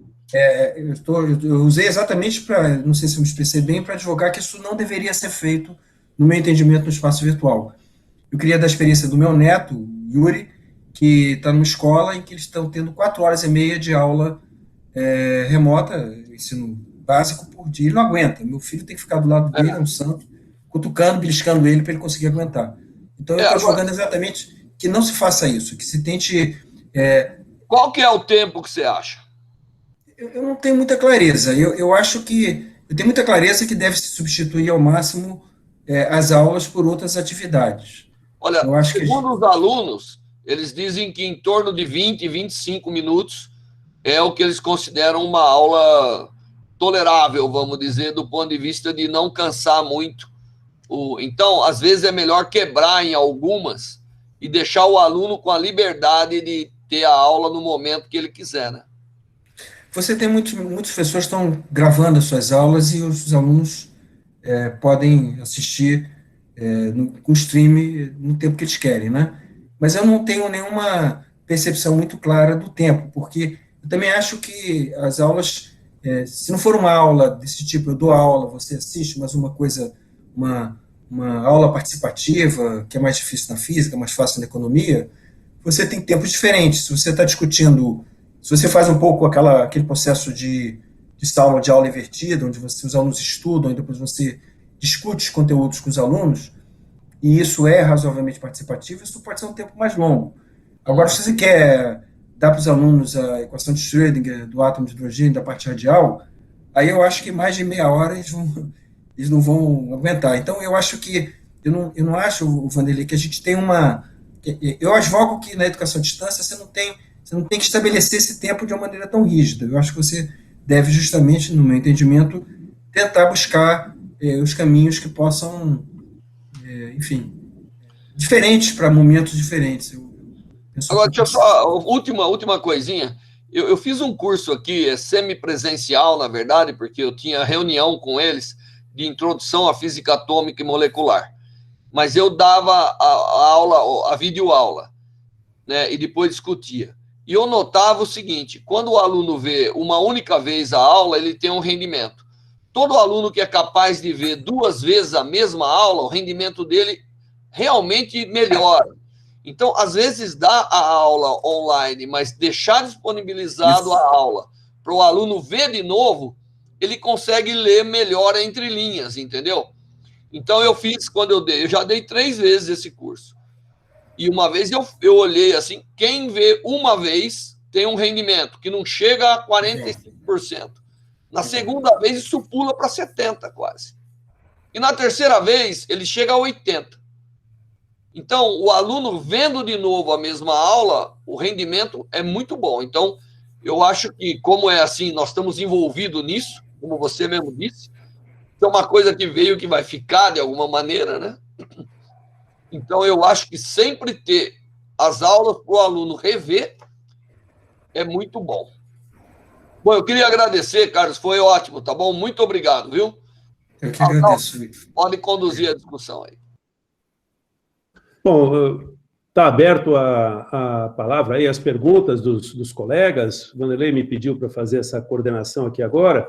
Eu usei exatamente para, não sei se eu me expressei bem, para advogar que isso não deveria ser feito, no meu entendimento, no espaço virtual. Eu queria dar a experiência do meu neto, Yuri, que está numa escola em que eles estão tendo 4 horas e meia de aula remota, ensino básico por dia. Ele não aguenta. Meu filho tem que ficar do lado dele, é um santo, cutucando, beliscando ele para ele conseguir aguentar. Então, eu estou advogando exatamente que não se faça isso, que se tente... Qual que é o tempo que você acha? Eu não tenho muita clareza. Eu acho que... Eu tenho muita clareza que deve se substituir ao máximo as aulas por outras atividades. Olha, eu acho segundo os alunos, eles dizem que em torno de 20, 25 minutos é o que eles consideram uma aula tolerável, vamos dizer, do ponto de vista de não cansar muito. Então, às vezes é melhor quebrar em algumas e deixar o aluno com a liberdade de ter a aula no momento que ele quiser, né? Você tem muitos professores que estão gravando as suas aulas e os alunos podem assistir com stream no tempo que eles querem, né? Mas eu não tenho nenhuma percepção muito clara do tempo, porque eu também acho que as aulas, se não for uma aula desse tipo, eu dou aula, você assiste, mas uma aula participativa, que é mais difícil na física, mais fácil na economia, você tem tempos diferentes. Se você está discutindo, se você faz um pouco aquele processo de aula de aula invertida, onde os alunos estudam e depois você discute os conteúdos com os alunos, e isso é razoavelmente participativo, isso pode ser um tempo mais longo. Agora, se você quer dar para os alunos a equação de Schrödinger do átomo de hidrogênio da parte radial, aí eu acho que mais de meia hora eles não vão aguentar. Então, eu acho que, eu não acho, Vanderlei, que a gente tem eu advogo que na educação à distância você não tem que estabelecer esse tempo de uma maneira tão rígida. Eu acho que você deve justamente, no meu entendimento, tentar buscar os caminhos que possam, enfim, diferentes para momentos diferentes. Agora, deixa eu só, última coisinha. Eu fiz um curso aqui, semipresencial, na verdade, porque eu tinha reunião com eles de introdução à física atômica e molecular. Mas eu dava a aula, a videoaula, né, e depois discutia. E eu notava o seguinte, quando o aluno vê uma única vez a aula, ele tem um rendimento. Todo aluno que é capaz de ver 2 vezes a mesma aula, o rendimento dele realmente melhora. Então, às vezes, dá a aula online, mas deixar disponibilizado a aula para o aluno ver de novo, ele consegue ler melhor entre linhas, entendeu? Então, eu fiz, eu já dei 3 vezes esse curso. E uma vez eu olhei assim, quem vê uma vez tem um rendimento que não chega a 45%. Na segunda vez, isso pula para 70% quase. E na terceira vez, ele chega a 80%. Então, o aluno vendo de novo a mesma aula, o rendimento é muito bom. Então, eu acho que, como é assim, nós estamos envolvidos nisso, como você mesmo disse, é uma coisa que veio que vai ficar de alguma maneira, né? Então, eu acho que sempre ter as aulas para o aluno rever é muito bom. Bom, eu queria agradecer, Carlos, foi ótimo, tá bom? Muito obrigado, viu? Eu que agradeço. Pode conduzir a discussão aí. Bom, está aberto a palavra aí, as perguntas dos colegas. O Vanderlei me pediu para fazer essa coordenação aqui agora.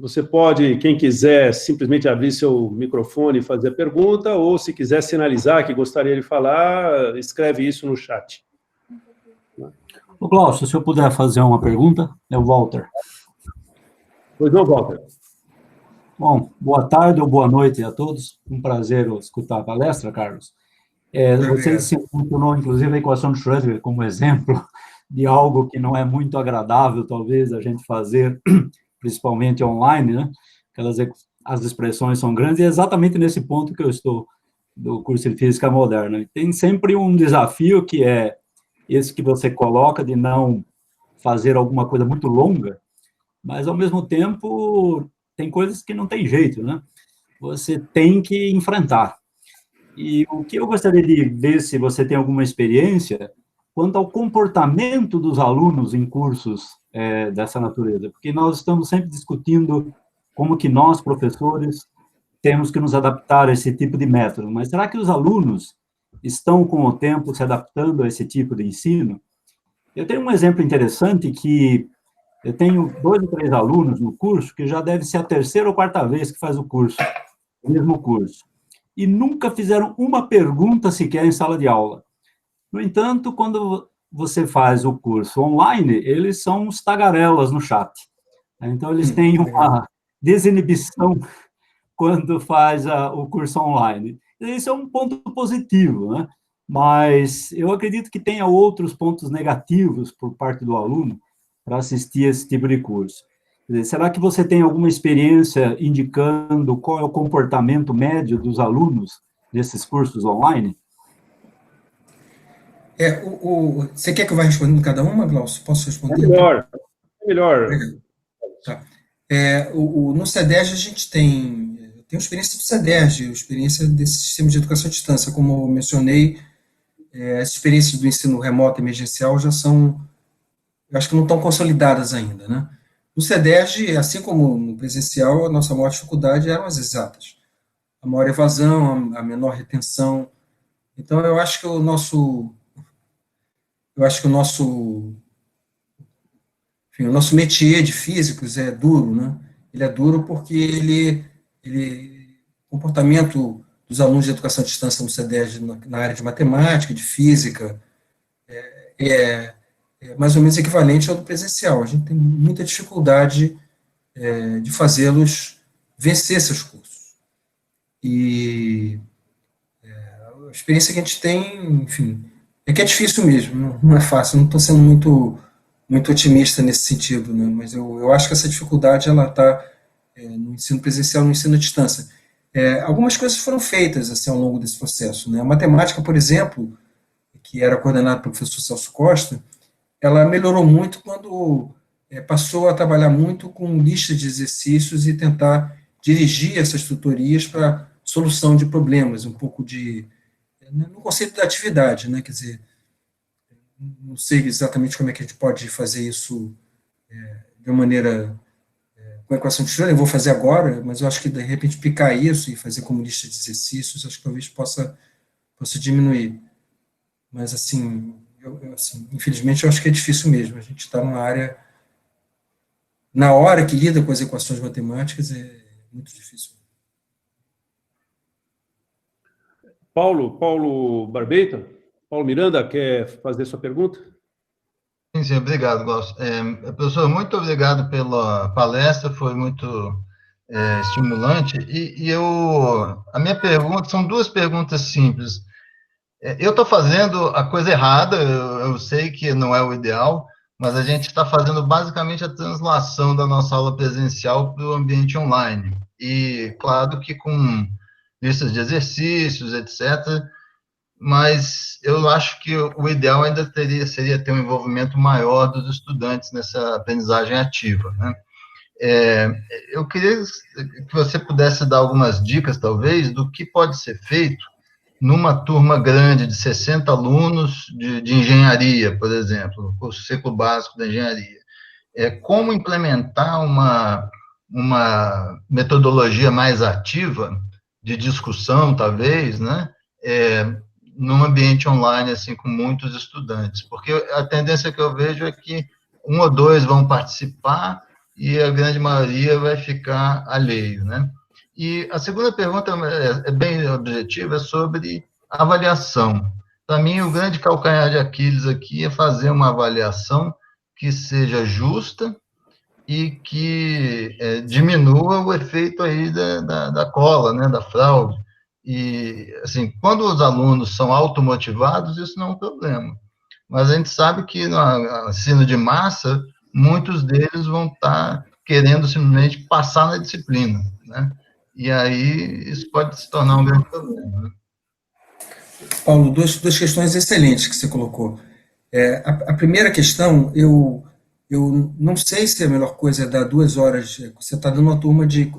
Você pode, quem quiser, simplesmente abrir seu microfone e fazer a pergunta, ou se quiser sinalizar que gostaria de falar, escreve isso no chat. Ô, Glaucio, se eu puder fazer uma pergunta, é o Walter. Pois não, Walter. Bom, boa tarde ou boa noite a todos. Um prazer escutar a palestra, Carlos. Você se mencionou, inclusive, a equação de Schrödinger como exemplo de algo que não é muito agradável, talvez, a gente fazer, principalmente online, né? As expressões são grandes, e é exatamente nesse ponto que eu estou, do curso de Física Moderna. Tem sempre um desafio, que é esse que você coloca, de não fazer alguma coisa muito longa, mas, ao mesmo tempo, tem coisas que não tem jeito, né? você tem que enfrentar. E o que eu gostaria de ver, se você tem alguma experiência, quanto ao comportamento dos alunos em cursos dessa natureza, porque nós estamos sempre discutindo como que nós, professores, temos que nos adaptar a esse tipo de método, mas será que os alunos estão, com o tempo, se adaptando a esse tipo de ensino? Eu tenho um exemplo interessante que eu tenho 2 ou 3 alunos no curso que já deve ser a 3ª ou 4ª vez que faz o mesmo curso, e nunca fizeram uma pergunta sequer em sala de aula. No entanto, quando você faz o curso online, eles são uns tagarelas no chat. Então, eles têm uma desinibição quando faz o curso online. Isso é um ponto positivo, né? Mas eu acredito que tenha outros pontos negativos por parte do aluno para assistir esse tipo de curso. Quer dizer, será que você tem alguma experiência indicando qual é o comportamento médio dos alunos desses cursos online? Você quer que eu vá respondendo cada uma, Glaucio? Posso responder? É melhor. Tá. No CEDERJ a gente tem experiência do CEDERJ, experiência desse sistema de educação à distância, como eu mencionei, as experiências do ensino remoto emergencial já são, eu acho que não estão consolidadas ainda, né? No CEDERJ, assim como no presencial, a nossa maior dificuldade eram as exatas. A maior evasão, a menor retenção. Então, eu acho que o nosso métier de físicos é duro, né? Ele é duro porque o comportamento dos alunos de educação à distância no CEDERJ na área de matemática, de física, é mais ou menos equivalente ao do presencial. A gente tem muita dificuldade de fazê-los vencer seus cursos. E a experiência que a gente tem, enfim, é que é difícil mesmo, não é fácil, não estou sendo muito otimista nesse sentido, né? Mas eu acho que essa dificuldade ela está no ensino presencial, no ensino à distância. Algumas coisas foram feitas assim, ao longo desse processo, né? A matemática, por exemplo, que era coordenada pelo professor Celso Costa, ela melhorou muito quando passou a trabalhar muito com lista de exercícios e tentar dirigir essas tutorias para solução de problemas, um pouco no conceito da atividade, né? Quer dizer, não sei exatamente como é que a gente pode fazer isso de uma maneira com a equação de Schrödinger, eu vou fazer agora, mas eu acho que, de repente, picar isso e fazer como lista de exercícios, acho que talvez possa diminuir. Mas, assim, infelizmente, eu acho que é difícil mesmo. A gente está numa área, na hora que lida com as equações matemáticas, é muito difícil. Paulo Barbeita? Paulo Miranda, quer fazer sua pergunta? Sim, obrigado, Glaucio. Professor, muito obrigado pela palestra, foi muito estimulante. A minha pergunta, são 2 perguntas simples. Eu estou fazendo a coisa errada, eu sei que não é o ideal, mas a gente está fazendo basicamente a translação da nossa aula presencial para o ambiente online. E, claro que com listas de exercícios, etc., mas eu acho que o ideal ainda seria ter um envolvimento maior dos estudantes nessa aprendizagem ativa, né? Eu queria que você pudesse dar algumas dicas, talvez, do que pode ser feito numa turma grande de 60 alunos de engenharia, por exemplo, o ciclo básico da engenharia. Como implementar uma metodologia mais ativa de discussão, talvez, né? Num ambiente online, assim, com muitos estudantes, porque a tendência que eu vejo é que 1 ou 2 vão participar e a grande maioria vai ficar alheio, né? E a segunda pergunta é bem objetiva, é sobre avaliação. Para mim, o grande calcanhar de Aquiles aqui é fazer uma avaliação que seja justa e que diminua o efeito aí da cola, né, da fraude. E, assim, quando os alunos são automotivados, isso não é um problema. Mas a gente sabe que no ensino de massa, muitos deles vão estar querendo simplesmente passar na disciplina, né? E aí isso pode se tornar um grande problema, né? Paulo, duas questões excelentes que você colocou. A primeira questão, eu não sei se a melhor coisa é dar 2 horas, você está dando uma turma de...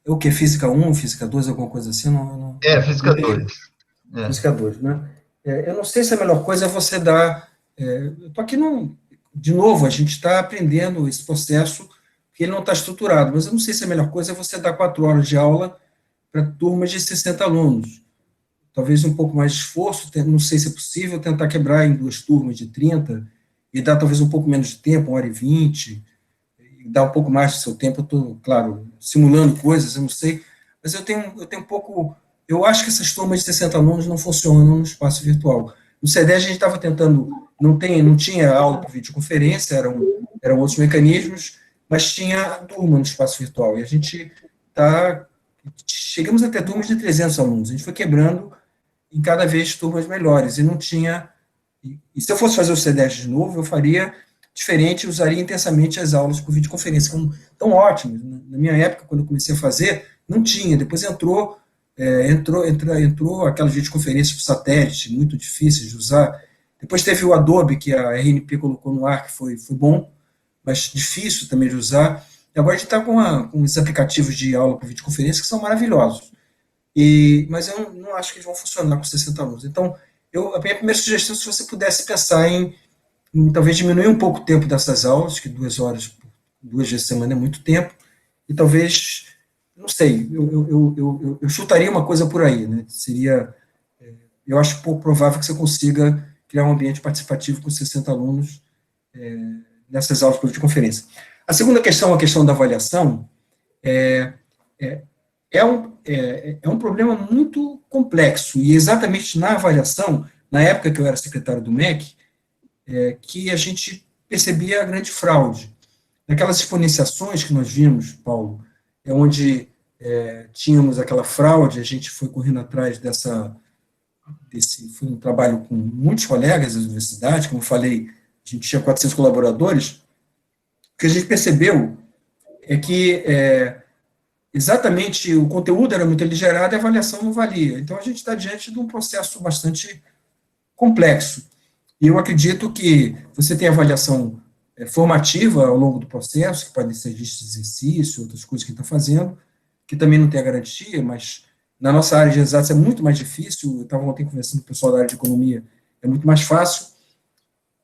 É o que? Física 1, Física 2, alguma coisa assim? Não, Física 2. Física 2, né? Eu não sei se a melhor coisa é você dar... eu estou aqui, de novo, a gente está aprendendo esse processo, porque ele não está estruturado, mas eu não sei se a melhor coisa é você dar 4 horas de aula para turmas de 60 alunos. Talvez um pouco mais de esforço, não sei se é possível tentar quebrar em 2 turmas de 30 e dar talvez um pouco menos de tempo, 1h20, e dar um pouco mais do seu tempo. Eu estou, claro, simulando coisas, eu não sei, mas eu tenho um pouco... Eu acho que essas turmas de 60 alunos não funcionam no espaço virtual. No CEDES a gente estava tentando, não tinha aula por videoconferência, eram outros mecanismos, mas tinha a turma no espaço virtual, e a gente chegamos a ter turmas de 300 alunos, a gente foi quebrando em cada vez turmas melhores, e não tinha... E se eu fosse fazer o CEDES de novo, eu faria diferente, usaria intensamente as aulas por videoconferência, que tão ótimas. Na minha época, quando eu comecei a fazer, não tinha, depois entrou aquelas videoconferências por satélite, muito difíceis de usar. Depois teve o Adobe, que a RNP colocou no ar, que foi bom, mas difícil também de usar. E agora a gente está com esses aplicativos de aula por videoconferência que são maravilhosos. Mas eu não acho que eles vão funcionar com 60 alunos. Então, a minha primeira sugestão é se você pudesse pensar em talvez diminuir um pouco o tempo dessas aulas, que 2 horas, 2 vezes por semana é muito tempo, e talvez, não sei, eu chutaria uma coisa por aí, né? Seria, eu acho pouco provável que você consiga criar um ambiente participativo com 60 alunos nessas aulas por videoconferência. A segunda questão, a questão da avaliação, é um problema muito complexo, e exatamente na avaliação, na época que eu era secretário do MEC, que a gente percebia a grande fraude. Naquelas exponenciações que nós vimos, Paulo, onde tínhamos aquela fraude, a gente foi correndo atrás foi um trabalho com muitos colegas da universidade, como eu falei, a gente tinha 400 colaboradores, o que a gente percebeu é que exatamente o conteúdo era muito aligerado e a avaliação não valia. Então, a gente está diante de um processo bastante complexo. E eu acredito que você tem avaliação formativa ao longo do processo, que podem ser listas de exercício, outras coisas que está fazendo, que também não tem a garantia, mas na nossa área de exatas é muito mais difícil. Eu estava ontem conversando com o pessoal da área de economia, é muito mais fácil.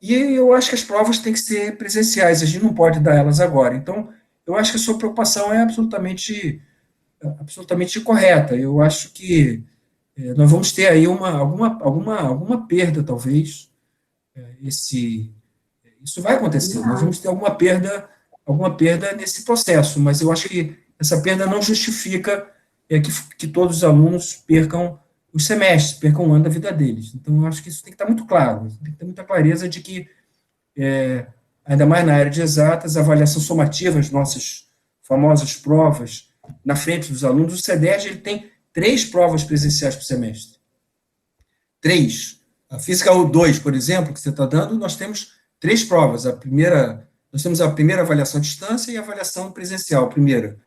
E eu acho que as provas têm que ser presenciais, a gente não pode dar elas agora. Então, eu acho que a sua preocupação é absolutamente correta. Eu acho que nós vamos ter aí alguma perda, talvez. Isso vai acontecer. Nós vamos ter alguma perda nesse processo, mas eu acho que essa perda não justifica que todos os alunos percam os semestres, percam um ano da vida deles. Então, eu acho que isso tem que estar muito claro, tem que ter muita clareza de que, ainda mais na área de exatas, a avaliação somativa, as nossas famosas provas, na frente dos alunos, o CEDES ele tem 3 provas presenciais por semestre. 3. A Física 2, por exemplo, que você está dando, nós temos 3 provas. Nós temos a primeira avaliação à distância e a avaliação presencial, a primeira.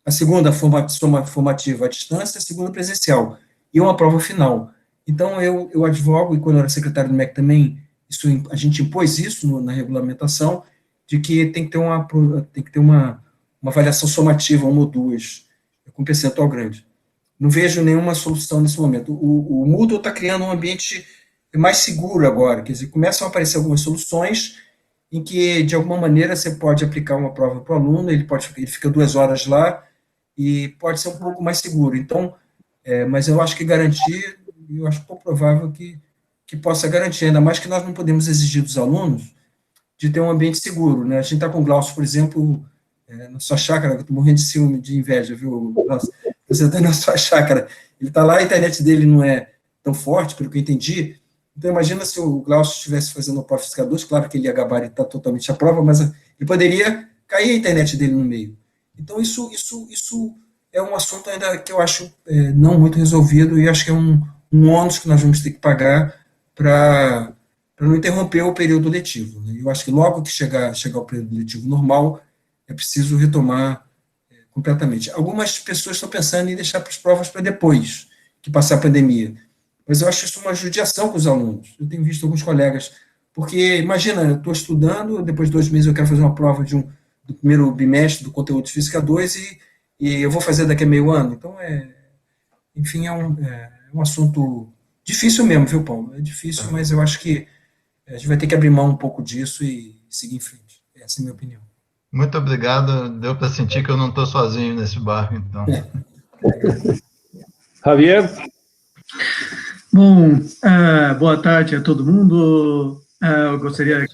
A segunda formativa à distância, a segunda presencial. E uma prova final. Então, eu advogo, e quando eu era secretário do MEC também, a gente impôs isso na regulamentação, de que tem que ter uma avaliação somativa, 1 ou 2, com percentual grande. Não vejo nenhuma solução nesse momento. O Moodle está criando um ambiente mais seguro agora, quer dizer, começam a aparecer algumas soluções em que, de alguma maneira, você pode aplicar uma prova para o aluno, ele fica 2 horas lá, e pode ser um pouco mais seguro. Então, mas eu acho que garantir, eu acho pouco provável que possa garantir, ainda mais que nós não podemos exigir dos alunos de ter um ambiente seguro, né? A gente está com o Glaucio, por exemplo, na sua chácara, eu estou morrendo de ciúme, de inveja, viu, Glaucio? Você está na sua chácara, ele está lá, a internet dele não é tão forte, pelo que eu entendi. Então, imagina se o Glaucio estivesse fazendo a prova Física 2, claro que ele ia gabaritar totalmente a prova, mas ele poderia cair a internet dele no meio. Então, isso é um assunto ainda que eu acho não muito resolvido, e acho que é um ônus que nós vamos ter que pagar para não interromper o período letivo, né? Eu acho que logo que chegar o período letivo normal, é preciso retomar completamente. Algumas pessoas estão pensando em deixar as provas para depois que passar a pandemia, mas eu acho isso uma judiação com os alunos. Eu tenho visto alguns colegas, porque, imagina, eu estou estudando, depois de 2 meses eu quero fazer uma prova do primeiro bimestre do conteúdo de Física 2, e eu vou fazer daqui a meio ano. Então, enfim, é um assunto difícil mesmo, viu, Paulo? É difícil, mas eu acho que a gente vai ter que abrir mão um pouco disso e seguir em frente. Essa é a minha opinião. Muito obrigado. Deu para sentir que eu não estou sozinho nesse barco, então. Javier? Bom, boa tarde a todo mundo. Eu gostaria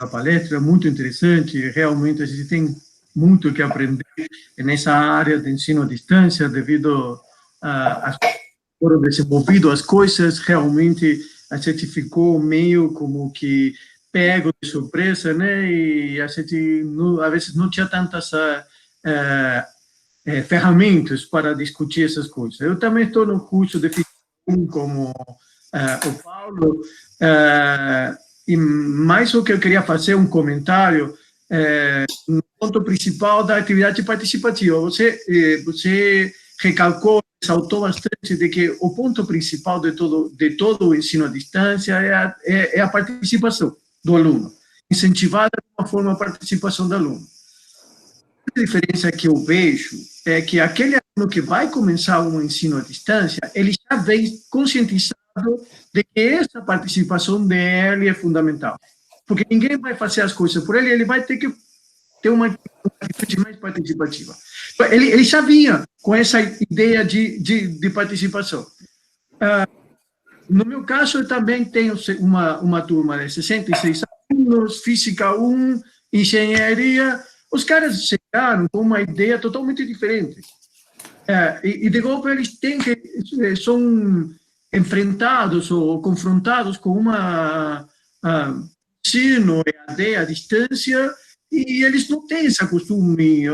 da palestra, muito interessante. Realmente a gente tem muito que aprender nessa área de ensino à distância, devido a foram desenvolvidas as coisas. Realmente a gente ficou meio como que pego de surpresa, né? E a gente às vezes não tinha tantas ferramentas para discutir essas coisas. Eu também estou no curso de física como o Paulo, e mais o que eu queria fazer um comentário no ponto principal da atividade participativa. Você recalcou, ressaltou bastante de que o ponto principal de todo o ensino à distância é a participação do aluno, incentivar de uma forma a participação do aluno. A diferença que eu vejo é que aquele aluno que vai começar um ensino à distância, ele já vem conscientizado de que essa participação dele é fundamental. Porque ninguém vai fazer as coisas por ele, ele vai ter que ter uma atitude mais participativa. Ele já vinha com essa ideia de participação. No meu caso, eu também tenho uma turma de 66 alunos, Física 1, Engenharia. Os caras chegaram com uma ideia totalmente diferente. E de golpe eles são enfrentados ou confrontados com uma ensino EAD à distância, e eles não têm esse costume,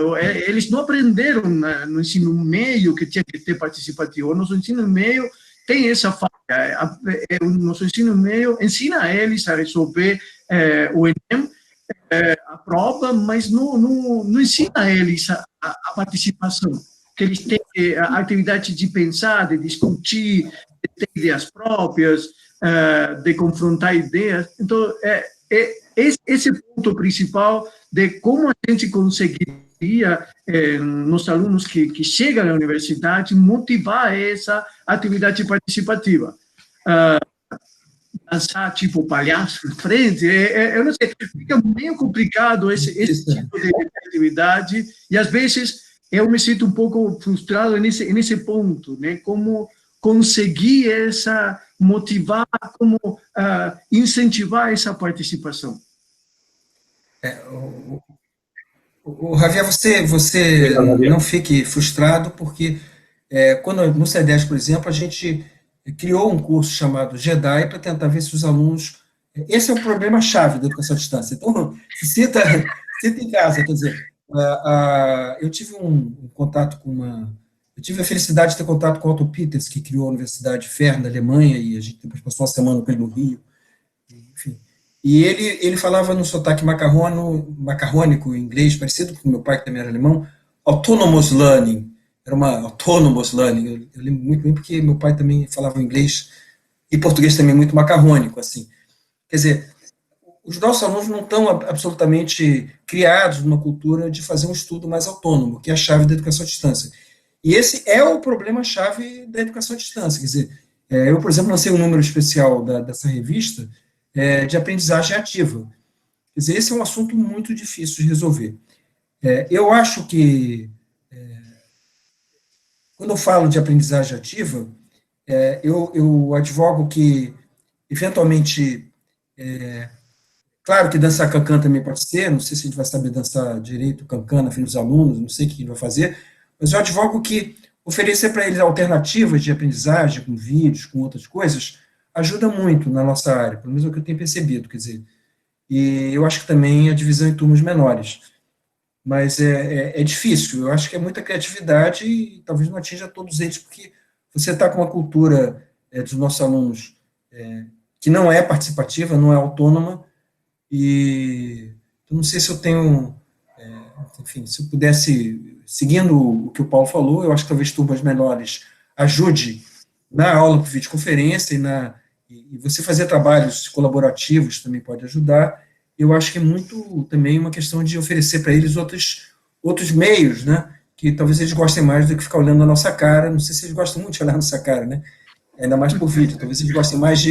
eles não aprenderam no ensino médio que tinha que ter participativo. O nosso ensino médio tem essa falha. O nosso ensino médio ensina a eles a resolver o Enem, a prova, mas não ensina a eles a participação, que eles têm a atividade de pensar, de discutir, de ter ideias próprias, de confrontar ideias. Então, esse ponto principal de como a gente conseguiria, nos alunos que chegam à universidade, motivar essa atividade participativa. Dançar tipo palhaço em frente, eu não sei, fica meio complicado esse tipo de atividade, e às vezes eu me sinto um pouco frustrado nesse ponto, né? Como conseguir motivar, como incentivar essa participação. O Javier, você não fique frustrado, porque quando no CEDES, por exemplo, a gente criou um curso chamado JEDI para tentar ver se os alunos... Esse é o problema-chave da educação à distância. Então, sinta em casa, quer dizer, eu tive um contato eu tive a felicidade de ter contato com o Otto Peters, que criou a Universidade Fern, da Alemanha, e a gente depois passou uma semana com ele no Rio, enfim. E ele falava no sotaque macarrônico em inglês, parecido com o meu pai, que também era alemão, autonomous learning. Era uma autonomous learning. Eu lembro muito bem porque meu pai também falava inglês e português também muito macarrônico, assim. Quer dizer, os nossos alunos não estão absolutamente criados numa cultura de fazer um estudo mais autônomo, que é a chave da educação à distância. E esse é o problema-chave da educação à distância. Quer dizer, eu, por exemplo, lancei um número especial dessa revista de aprendizagem ativa. Quer dizer, esse é um assunto muito difícil de resolver. Eu acho que, quando eu falo de aprendizagem ativa, eu advogo que, eventualmente, claro que dançar cancan também pode ser, não sei se a gente vai saber dançar direito cancan na frente dos alunos, não sei o que a gente vai fazer, mas eu advogo que oferecer para eles alternativas de aprendizagem, com vídeos, com outras coisas, ajuda muito na nossa área, pelo menos é o que eu tenho percebido, quer dizer, e eu acho que também a divisão em turmas menores, mas é difícil, eu acho que é muita criatividade e talvez não atinja todos eles, porque você está com uma cultura dos nossos alunos que não é participativa, não é autônoma, e eu não sei se eu tenho, enfim, se eu pudesse, seguindo o que o Paulo falou, eu acho que talvez turmas menores ajude na aula por videoconferência e você fazer trabalhos colaborativos também pode ajudar. Eu acho que é muito também uma questão de oferecer para eles outros meios, né, que talvez eles gostem mais do que ficar olhando a nossa cara. Não sei se eles gostam muito de olhar a nossa cara, né? Ainda mais por vídeo. Talvez eles gostem mais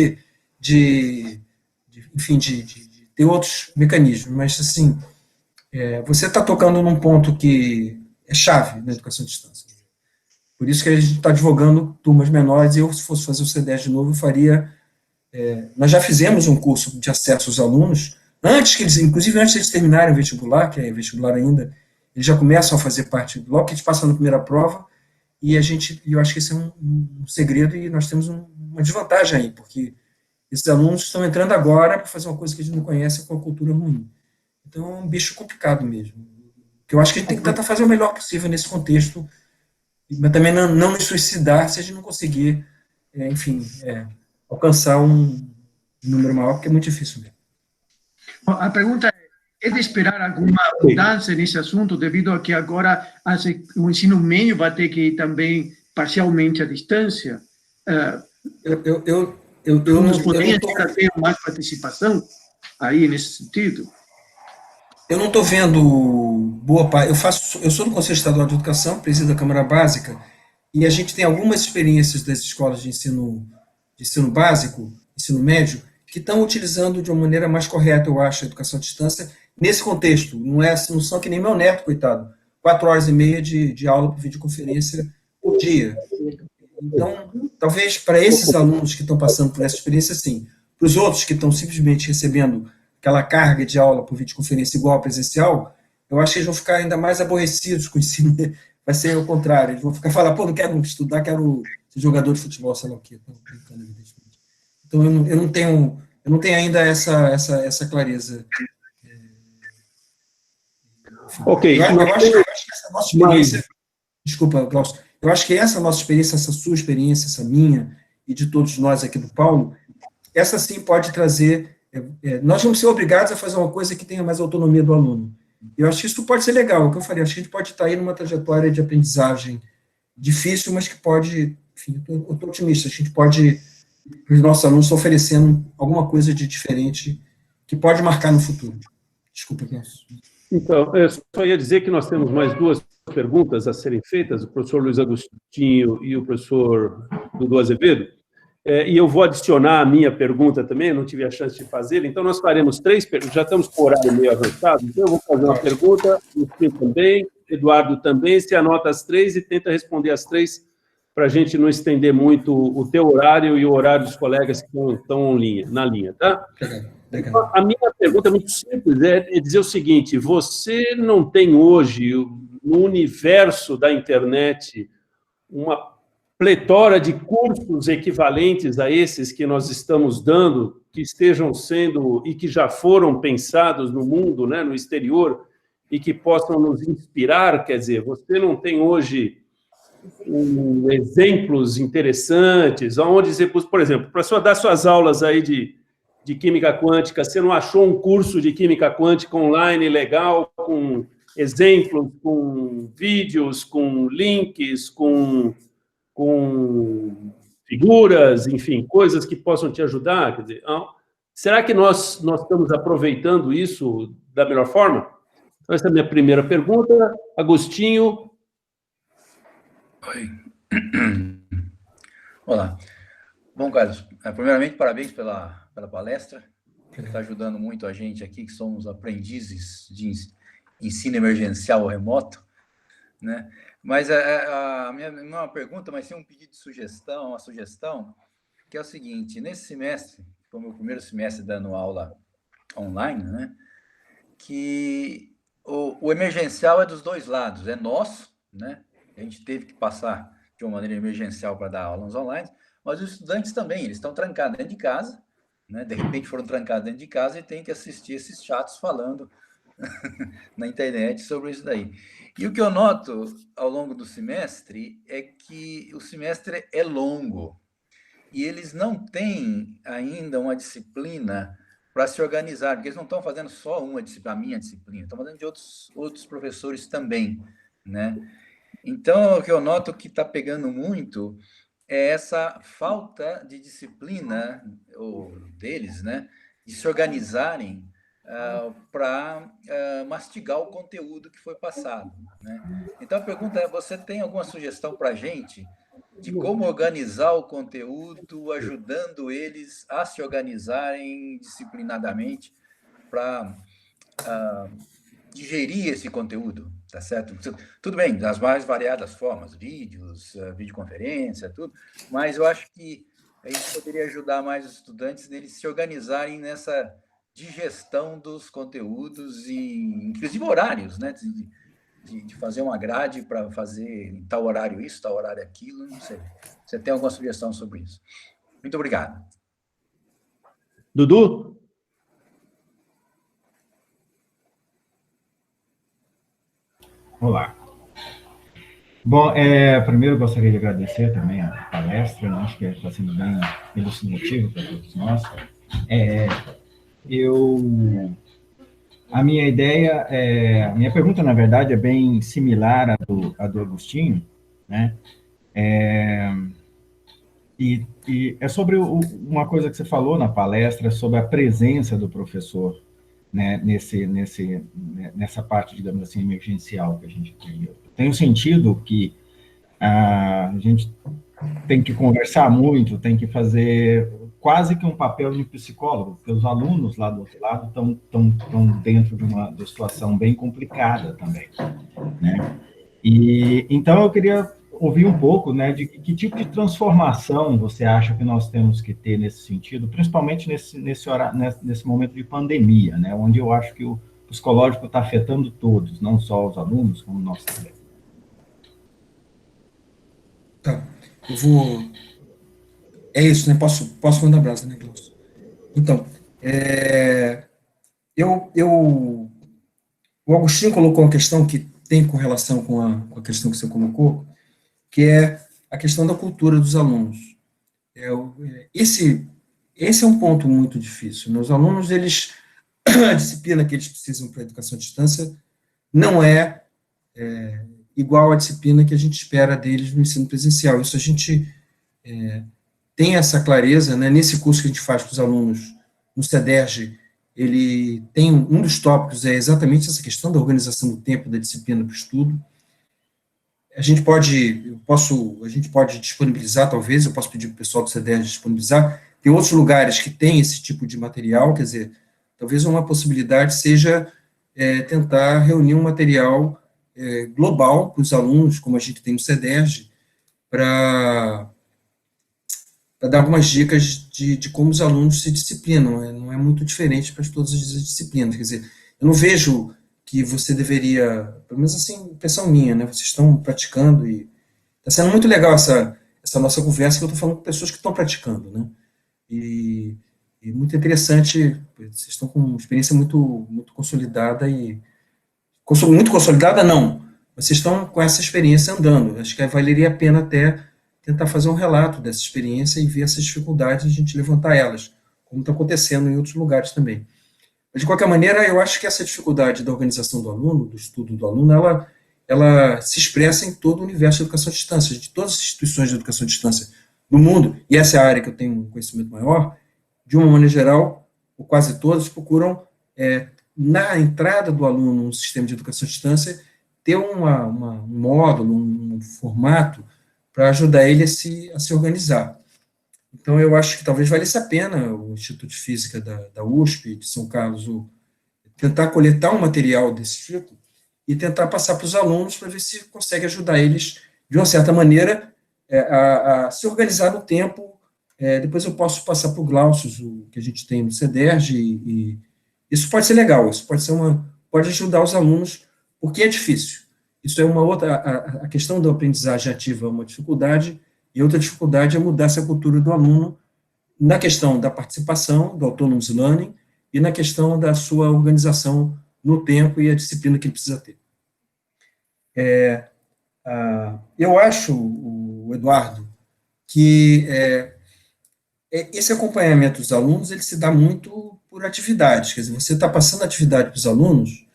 enfim, de ter outros mecanismos. Mas, assim, você está tocando num ponto que é chave na educação à distância. Por isso que a gente está advogando turmas menores. Eu, se fosse fazer o C10 de novo, eu faria... nós já fizemos um curso de acesso aos alunos, inclusive antes de eles terminarem o vestibular, que é vestibular ainda, eles já começam a fazer parte, logo que eles passam na primeira prova, e eu acho que esse é um segredo, e nós temos uma desvantagem aí, porque esses alunos estão entrando agora para fazer uma coisa que eles não conhecem com a cultura ruim. Então, é um bicho complicado mesmo. Eu acho que a gente tem que tentar fazer o melhor possível nesse contexto, mas também não nos suicidar se a gente não conseguir, enfim, alcançar um número maior, porque é muito difícil mesmo. A pergunta é de esperar alguma mudança nesse assunto, devido a que agora o ensino médio vai ter que ir também parcialmente à distância? Nós poderíamos ter mais participação aí nesse sentido? Eu não estou vendo boa parte. Eu sou do Conselho Estadual de Educação, presido da Câmara Básica, e a gente tem algumas experiências das escolas de ensino básico, ensino médio, que estão utilizando de uma maneira mais correta, eu acho, a educação à distância, nesse contexto. Não são que nem meu neto, coitado, 4h30 de aula por videoconferência por dia. Então, talvez para esses alunos que estão passando por essa experiência, sim. Para os outros que estão simplesmente recebendo aquela carga de aula por videoconferência igual ao presencial, eu acho que eles vão ficar ainda mais aborrecidos com o ensino. Vai ser o contrário. Eles vão falar, pô, não quero estudar, quero ser jogador de futebol, sei lá o quê. Então, eu não tenho ainda essa clareza. Ok. Eu acho que essa nossa experiência... Desculpa, Glaucio. Eu acho que essa nossa experiência, essa sua experiência, essa minha, e de todos nós aqui do Paulo, essa sim pode trazer... nós vamos ser obrigados a fazer uma coisa que tenha mais autonomia do aluno. Eu acho que isso pode ser legal, o que eu falei, acho que a gente pode estar aí numa trajetória de aprendizagem difícil, mas que pode, enfim, eu estou otimista, a gente pode, os nossos alunos estão oferecendo alguma coisa de diferente que pode marcar no futuro. Desculpa, Glaucio. Então, eu só ia dizer que nós temos mais duas perguntas a serem feitas, o professor Luiz Agostinho e o professor Dudu Azevedo. E eu vou adicionar a minha pergunta também, eu não tive a chance de fazê-la, então nós faremos 3 perguntas, já estamos com o horário meio avançado, então eu vou fazer uma pergunta, o Tim também, Eduardo também, você anota as 3 e tenta responder as 3, para a gente não estender muito o teu horário e o horário dos colegas que estão na linha, tá? Então, a minha pergunta é muito simples, é dizer o seguinte, você não tem hoje, no universo da internet, uma pletora de cursos equivalentes a esses que nós estamos dando, que estejam sendo e que já foram pensados no mundo, né, no exterior, e que possam nos inspirar? Quer dizer, você não tem hoje exemplos interessantes, onde você, por exemplo, para dar suas aulas aí de química quântica, você não achou um curso de química quântica online legal, com exemplos, com vídeos, com links, com figuras, enfim, coisas que possam te ajudar? Quer dizer, será que nós estamos aproveitando isso da melhor forma? Então, essa é a minha primeira pergunta. Agostinho. Oi. Olá. Bom, Carlos, primeiramente, parabéns pela palestra, que está ajudando muito a gente aqui, que somos aprendizes de ensino emergencial remoto, né? Mas a minha não é uma pergunta, mas sim um pedido de sugestão, uma sugestão, que é o seguinte: nesse semestre, foi o meu primeiro semestre dando aula online, né? Que o emergencial é dos dois lados, é nosso, né? A gente teve que passar de uma maneira emergencial para dar aulas online, mas os estudantes também, eles estão trancados dentro de casa, né? De repente foram trancados dentro de casa e tem que assistir esses chatos falando na internet sobre isso daí. E o que eu noto ao longo do semestre é que o semestre é longo e eles não têm ainda uma disciplina para se organizar, porque eles não estão fazendo só uma disciplina, a minha disciplina, estão fazendo de outros professores também, né? Então, o que eu noto que está pegando muito é essa falta de disciplina deles, né? De se organizarem para mastigar o conteúdo que foi passado, né? Então, a pergunta é, você tem alguma sugestão para a gente de como organizar o conteúdo, ajudando eles a se organizarem disciplinadamente para digerir esse conteúdo, tá certo? Tudo bem, das mais variadas formas, vídeos, videoconferência, tudo, mas eu acho que a gente poderia ajudar mais os estudantes neles se organizarem nessa digestão dos conteúdos e, inclusive, horários, né? De fazer uma grade para fazer em tal horário isso, tal horário aquilo, não sei. Você tem alguma sugestão sobre isso? Muito obrigado. Dudu? Olá. Bom, primeiro eu gostaria de agradecer também a palestra, né? Acho que está sendo bem elucidativo para todos nós. A minha ideia, a minha pergunta, na verdade, é bem similar à do Agostinho, né? E é sobre uma coisa que você falou na palestra, sobre a presença do professor, né, nessa parte, digamos assim, emergencial que a gente tem. Eu tenho sentido que a gente tem que conversar muito, tem que fazer quase que um papel de psicólogo, porque os alunos lá do outro lado estão dentro de uma situação bem complicada também, né? E então eu queria ouvir um pouco, né, de que tipo de transformação você acha que nós temos que ter nesse sentido, principalmente nesse momento de pandemia, né, onde eu acho que o psicológico está afetando todos, não só os alunos, como nós também. Tá, eu vou... É isso, né? Posso mandar brasa, né, Glaucio? Então, o Agostinho colocou uma questão que tem correlação com a questão que você colocou, que é a questão da cultura dos alunos. Esse é um ponto muito difícil, né? Os alunos, a disciplina que eles precisam para a educação à distância não é igual à disciplina que a gente espera deles no ensino presencial. Isso a gente tem essa clareza, né? Nesse curso que a gente faz com os alunos no CEDERJ, ele tem um dos tópicos é exatamente essa questão da organização do tempo da disciplina para o estudo. A gente pode disponibilizar, talvez, eu posso pedir para o pessoal do CEDERJ disponibilizar. Tem outros lugares que têm esse tipo de material, quer dizer, talvez uma possibilidade seja tentar reunir um material global para os alunos, como a gente tem no CEDERJ, para dar algumas dicas de como os alunos se disciplinam, né? Não é muito diferente para todas as disciplinas, quer dizer, eu não vejo que você deveria, pelo menos assim, impressão minha, né, vocês estão praticando e está sendo muito legal essa nossa conversa, que eu estou falando com pessoas que estão praticando, né, e muito interessante, vocês estão com uma experiência muito, muito consolidada muito consolidada não, vocês estão com essa experiência andando, acho que valeria a pena até tentar fazer um relato dessa experiência e ver essas dificuldades, a gente levantar elas, como está acontecendo em outros lugares também. Mas, de qualquer maneira, eu acho que essa dificuldade da organização do aluno, do estudo do aluno, ela se expressa em todo o universo da educação à distância, de todas as instituições de educação à distância do mundo, e essa é a área que eu tenho um conhecimento maior, de uma maneira geral, ou quase todas, procuram, na entrada do aluno no sistema de educação à distância, ter um módulo, um formato, para ajudar ele a se organizar. Então, eu acho que talvez valesse a pena o Instituto de Física da USP, de São Carlos, tentar coletar um material desse tipo e tentar passar para os alunos para ver se consegue ajudar eles, de uma certa maneira, a se organizar no tempo. Depois eu posso passar para o Glaucio, o que a gente tem no CEDERJ, e isso pode ser legal, isso pode ajudar os alunos, porque é difícil. Isso é uma outra, a questão da aprendizagem ativa é uma dificuldade, e outra dificuldade é mudar essa cultura do aluno na questão da participação, do autonomous learning, e na questão da sua organização no tempo e a disciplina que ele precisa ter. Eu acho, Eduardo, que esse acompanhamento dos alunos, ele se dá muito por atividades, quer dizer, você está passando atividade para os alunos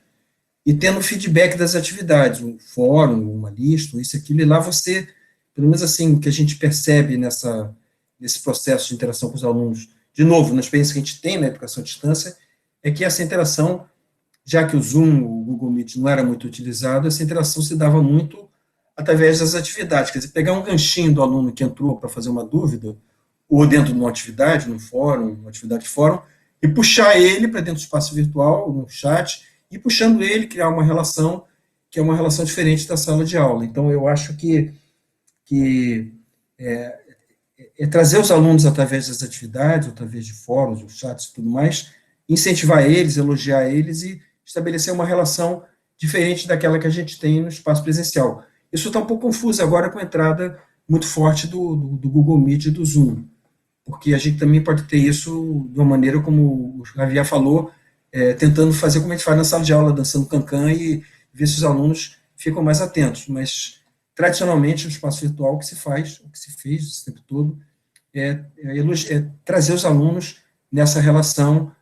e tendo feedback das atividades, um fórum, uma lista, isso, aquilo, e lá você, pelo menos assim, o que a gente percebe nesse processo de interação com os alunos, de novo, na experiência que a gente tem na educação à distância, é que essa interação, já que o Zoom, o Google Meet não era muito utilizado, essa interação se dava muito através das atividades, quer dizer, pegar um ganchinho do aluno que entrou para fazer uma dúvida, ou dentro de uma atividade, num fórum, uma atividade de fórum, e puxar ele para dentro do espaço virtual, no chat, e puxando ele, criar uma relação que é uma relação diferente da sala de aula. Então, eu acho que trazer os alunos através das atividades, através de fóruns, os chats e tudo mais, incentivar eles, elogiar eles e estabelecer uma relação diferente daquela que a gente tem no espaço presencial. Isso está um pouco confuso agora com a entrada muito forte do Google Meet e do Zoom, porque a gente também pode ter isso de uma maneira, como o Javier falou, tentando fazer como a gente faz na sala de aula, dançando cancan e ver se os alunos ficam mais atentos, mas tradicionalmente no espaço virtual o que se faz, o que se fez esse tempo todo, é trazer os alunos nessa relação,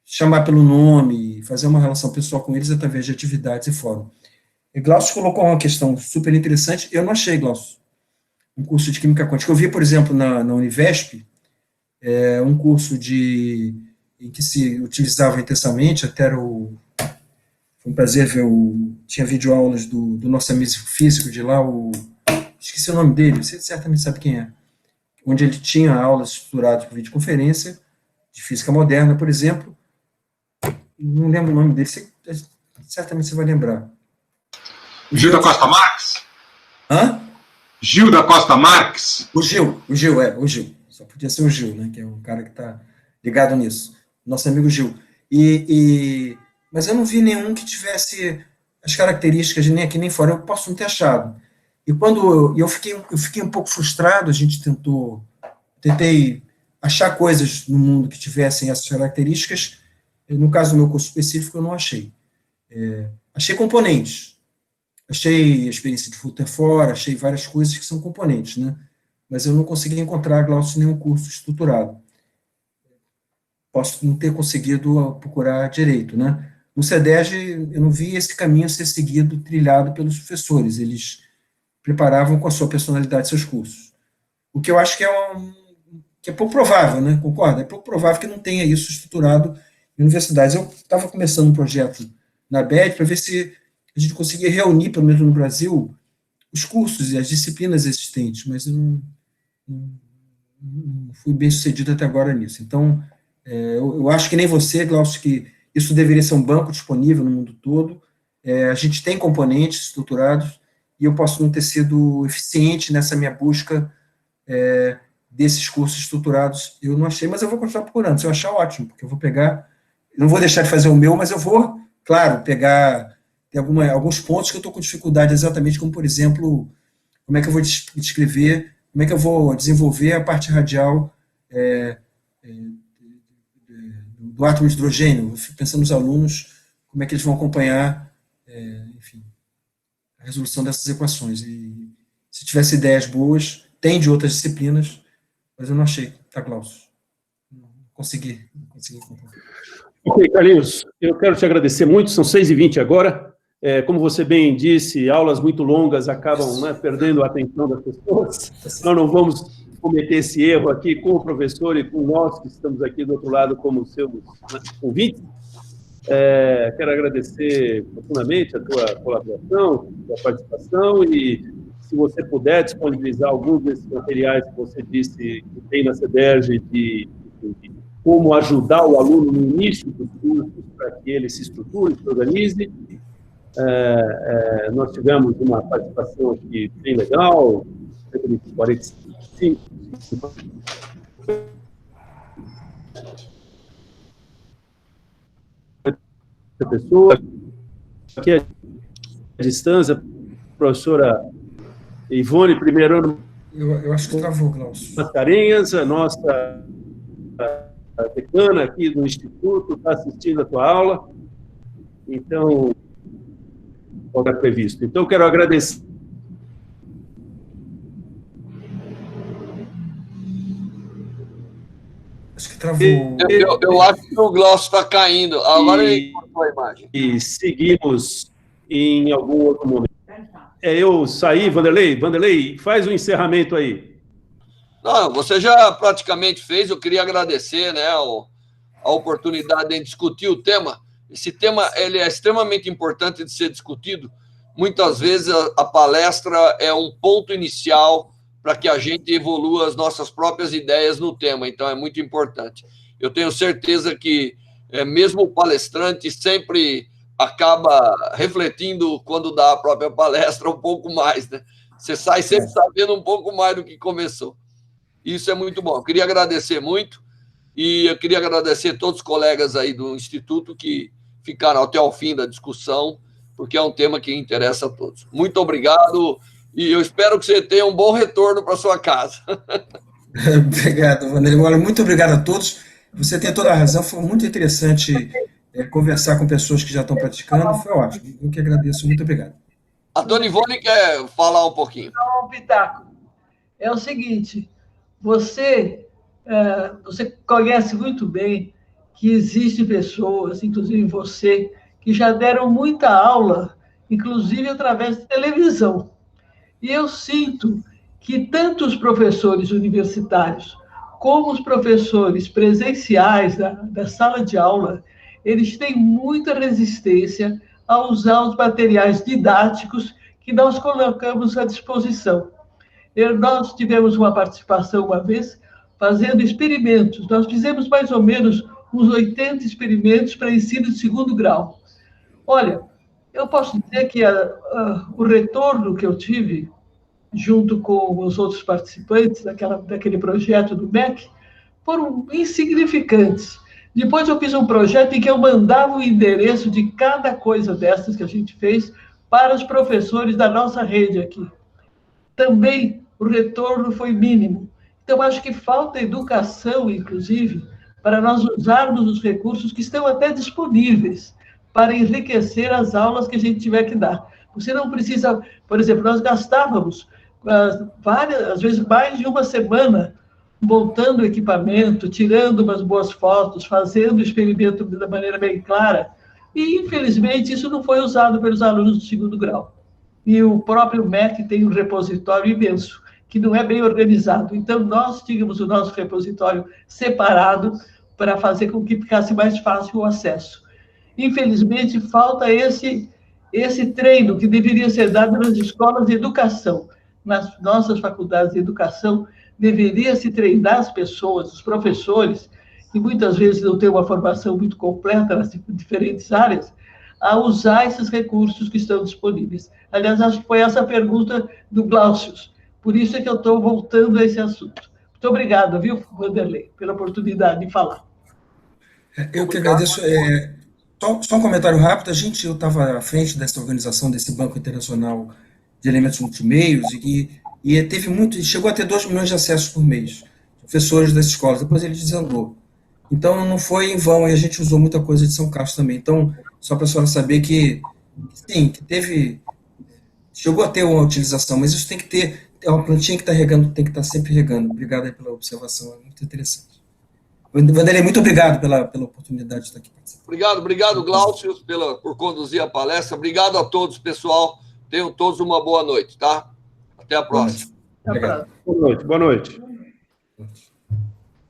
chamar pelo nome, fazer uma relação pessoal com eles através de atividades e fórum. E Glaucio colocou uma questão super interessante, eu não achei, Glaucio, um curso de Química Quântica. Eu vi, por exemplo, na Univesp, um curso em que se utilizava intensamente, até era foi um prazer ver, tinha videoaulas do nosso amigo físico de lá, esqueci o nome dele, você certamente sabe quem é, onde ele tinha aulas estruturadas por videoconferência, de física moderna, por exemplo, não lembro o nome dele, certamente você vai lembrar. Gil da Costa Marques? Hã? Gil da Costa Marques? O Gil. Só podia ser o Gil, né, que é um cara que está ligado nisso. Nosso amigo Gil. Mas eu não vi nenhum que tivesse as características, nem aqui nem fora. Eu posso não ter achado. E quando eu fiquei um pouco frustrado, a gente tentei achar coisas no mundo que tivessem essas características. No caso do meu curso específico, eu não achei. Achei componentes. Achei a experiência de Rutherford, achei várias coisas que são componentes, né? Mas eu não consegui encontrar, Glaucio, nenhum curso estruturado. Posso não ter conseguido procurar direito, né? No CEDERJ, eu não vi esse caminho ser seguido, trilhado pelos professores. Eles preparavam com a sua personalidade seus cursos. O que eu acho que é pouco provável, né? Concorda? É pouco provável que não tenha isso estruturado em universidades. Eu estava começando um projeto na BED para ver se a gente conseguia reunir, pelo menos no Brasil, os cursos e as disciplinas existentes, mas eu não fui bem sucedido até agora nisso. Então, eu acho que nem você, Glaucio, que isso deveria ser um banco disponível no mundo todo. A gente tem componentes estruturados e eu posso não ter sido eficiente nessa minha busca desses cursos estruturados. Eu não achei, mas eu vou continuar procurando. Se eu achar, ótimo, porque eu vou pegar, não vou deixar de fazer o meu, mas eu vou, claro, pegar alguns pontos que eu estou com dificuldade exatamente, como, por exemplo, como é que eu vou descrever, como é que eu vou desenvolver a parte radial do átomo de hidrogênio. Eu fico pensando nos alunos, como é que eles vão acompanhar, enfim, a resolução dessas equações. E se tivesse ideias boas, tem de outras disciplinas, mas eu não achei, tá, Glaucio? Não consegui encontrar. Ok, Carlinhos, eu quero te agradecer muito, são 6h20 agora. Como você bem disse, aulas muito longas acabam, né, perdendo a atenção das pessoas. Nós não vamos cometer esse erro aqui com o professor e com nós que estamos aqui do outro lado como seus, né, convites. Quero agradecer profundamente a tua colaboração, a tua participação e, se você puder, disponibilizar alguns desses materiais que você disse que tem na CEDERJ de como ajudar o aluno no início dos cursos para que ele se estruture, se organize. Nós tivemos uma participação aqui bem legal, 45 pessoas. Aqui à distância, professora Ivone, primeiro ano. Eu acho que travou, Glaucio. Mascarenhas, a nossa decana aqui do Instituto está assistindo a tua aula. Então, está previsto. Então, eu quero agradecer. Acho que travou. Eu acho que o Glaucio está caindo. Agora ele cortou a imagem. E seguimos em algum outro momento. Eu saí, Vanderlei, faz o encerramento aí. Não, você já praticamente fez. Eu queria agradecer, né, a oportunidade de discutir o tema. Esse tema ele é extremamente importante de ser discutido. Muitas vezes a palestra é um ponto inicial para que a gente evolua as nossas próprias ideias no tema, então é muito importante. Eu tenho certeza que mesmo o palestrante sempre acaba refletindo, quando dá a própria palestra, um pouco mais, né? Você sai sempre sabendo um pouco mais do que começou. Isso é muito bom. Eu queria agradecer muito, e eu queria agradecer a todos os colegas aí do Instituto que ficaram até o fim da discussão, porque é um tema que interessa a todos. Muito obrigado, e eu espero que você tenha um bom retorno para sua casa. Obrigado, Vanderlei. Olha, muito obrigado a todos. Você tem toda a razão, foi muito interessante conversar com pessoas que já estão praticando, foi ótimo. Eu que agradeço, muito obrigado. A dona Ivone quer falar um pouquinho. Um pitaco. É o seguinte, você conhece muito bem que existem pessoas, inclusive você, que já deram muita aula, inclusive através de televisão. E eu sinto que tanto os professores universitários como os professores presenciais da sala de aula, eles têm muita resistência a usar os materiais didáticos que nós colocamos à disposição. Nós tivemos uma participação uma vez fazendo experimentos. Nós fizemos mais ou menos uns 80 experimentos para ensino de segundo grau. Olha, eu posso dizer que o retorno que eu tive, junto com os outros participantes daquele projeto do MEC, foram insignificantes. Depois eu fiz um projeto em que eu mandava o endereço de cada coisa dessas que a gente fez para os professores da nossa rede aqui. Também o retorno foi mínimo. Então, acho que falta educação, inclusive, para nós usarmos os recursos que estão até disponíveis para enriquecer as aulas que a gente tiver que dar. Você não precisa... Por exemplo, nós gastávamos às vezes mais de uma semana montando o equipamento, tirando umas boas fotos, fazendo o experimento da maneira bem clara, e, infelizmente, isso não foi usado pelos alunos do segundo grau. E o próprio MEC tem um repositório imenso, que não é bem organizado. Então, nós tínhamos o nosso repositório separado para fazer com que ficasse mais fácil o acesso. Infelizmente, falta esse treino que deveria ser dado nas escolas de educação. Nas nossas faculdades de educação, deveria se treinar as pessoas, os professores, que muitas vezes não têm uma formação muito completa nas diferentes áreas, a usar esses recursos que estão disponíveis. Aliás, acho que foi essa a pergunta do Glaucio. Por isso é que eu estou voltando a esse assunto. Muito obrigada, viu, Vanderlei, pela oportunidade de falar. Eu que agradeço. Só um comentário rápido. Eu estava à frente dessa organização, desse Banco Internacional de Elementos Multimeios, e chegou a ter 2 milhões de acessos por mês, professores das escolas. Depois ele desandou. Então, não foi em vão, e a gente usou muita coisa de São Carlos também. Então, só para a senhora saber que, sim, chegou a ter uma utilização, mas isso tem que ter, é uma plantinha que está regando, tem que estar sempre regando. Obrigado aí pela observação, é muito interessante. Vanderlei, muito obrigado pela oportunidade de estar aqui. Obrigado, Glaucio, por conduzir a palestra. Obrigado a todos, pessoal. Tenham todos uma boa noite, tá? Até a próxima. Obrigado. Boa noite.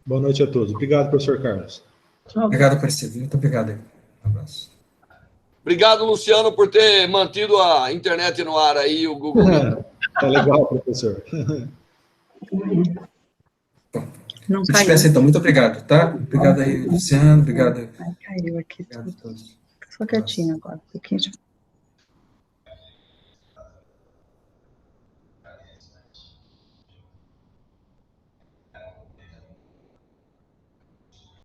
Boa noite a todos. Obrigado, professor Carlos. Obrigado, parceiro. Muito obrigado. Um abraço. Obrigado, Luciano, por ter mantido a internet no ar aí, o Google. Tá legal, professor. Não caiu. Despeça, então. Muito obrigado, tá? Obrigado aí, Luciano. Obrigado. Caiu aqui. Obrigado a todos. Só quietinho agora. Um pouquinho de...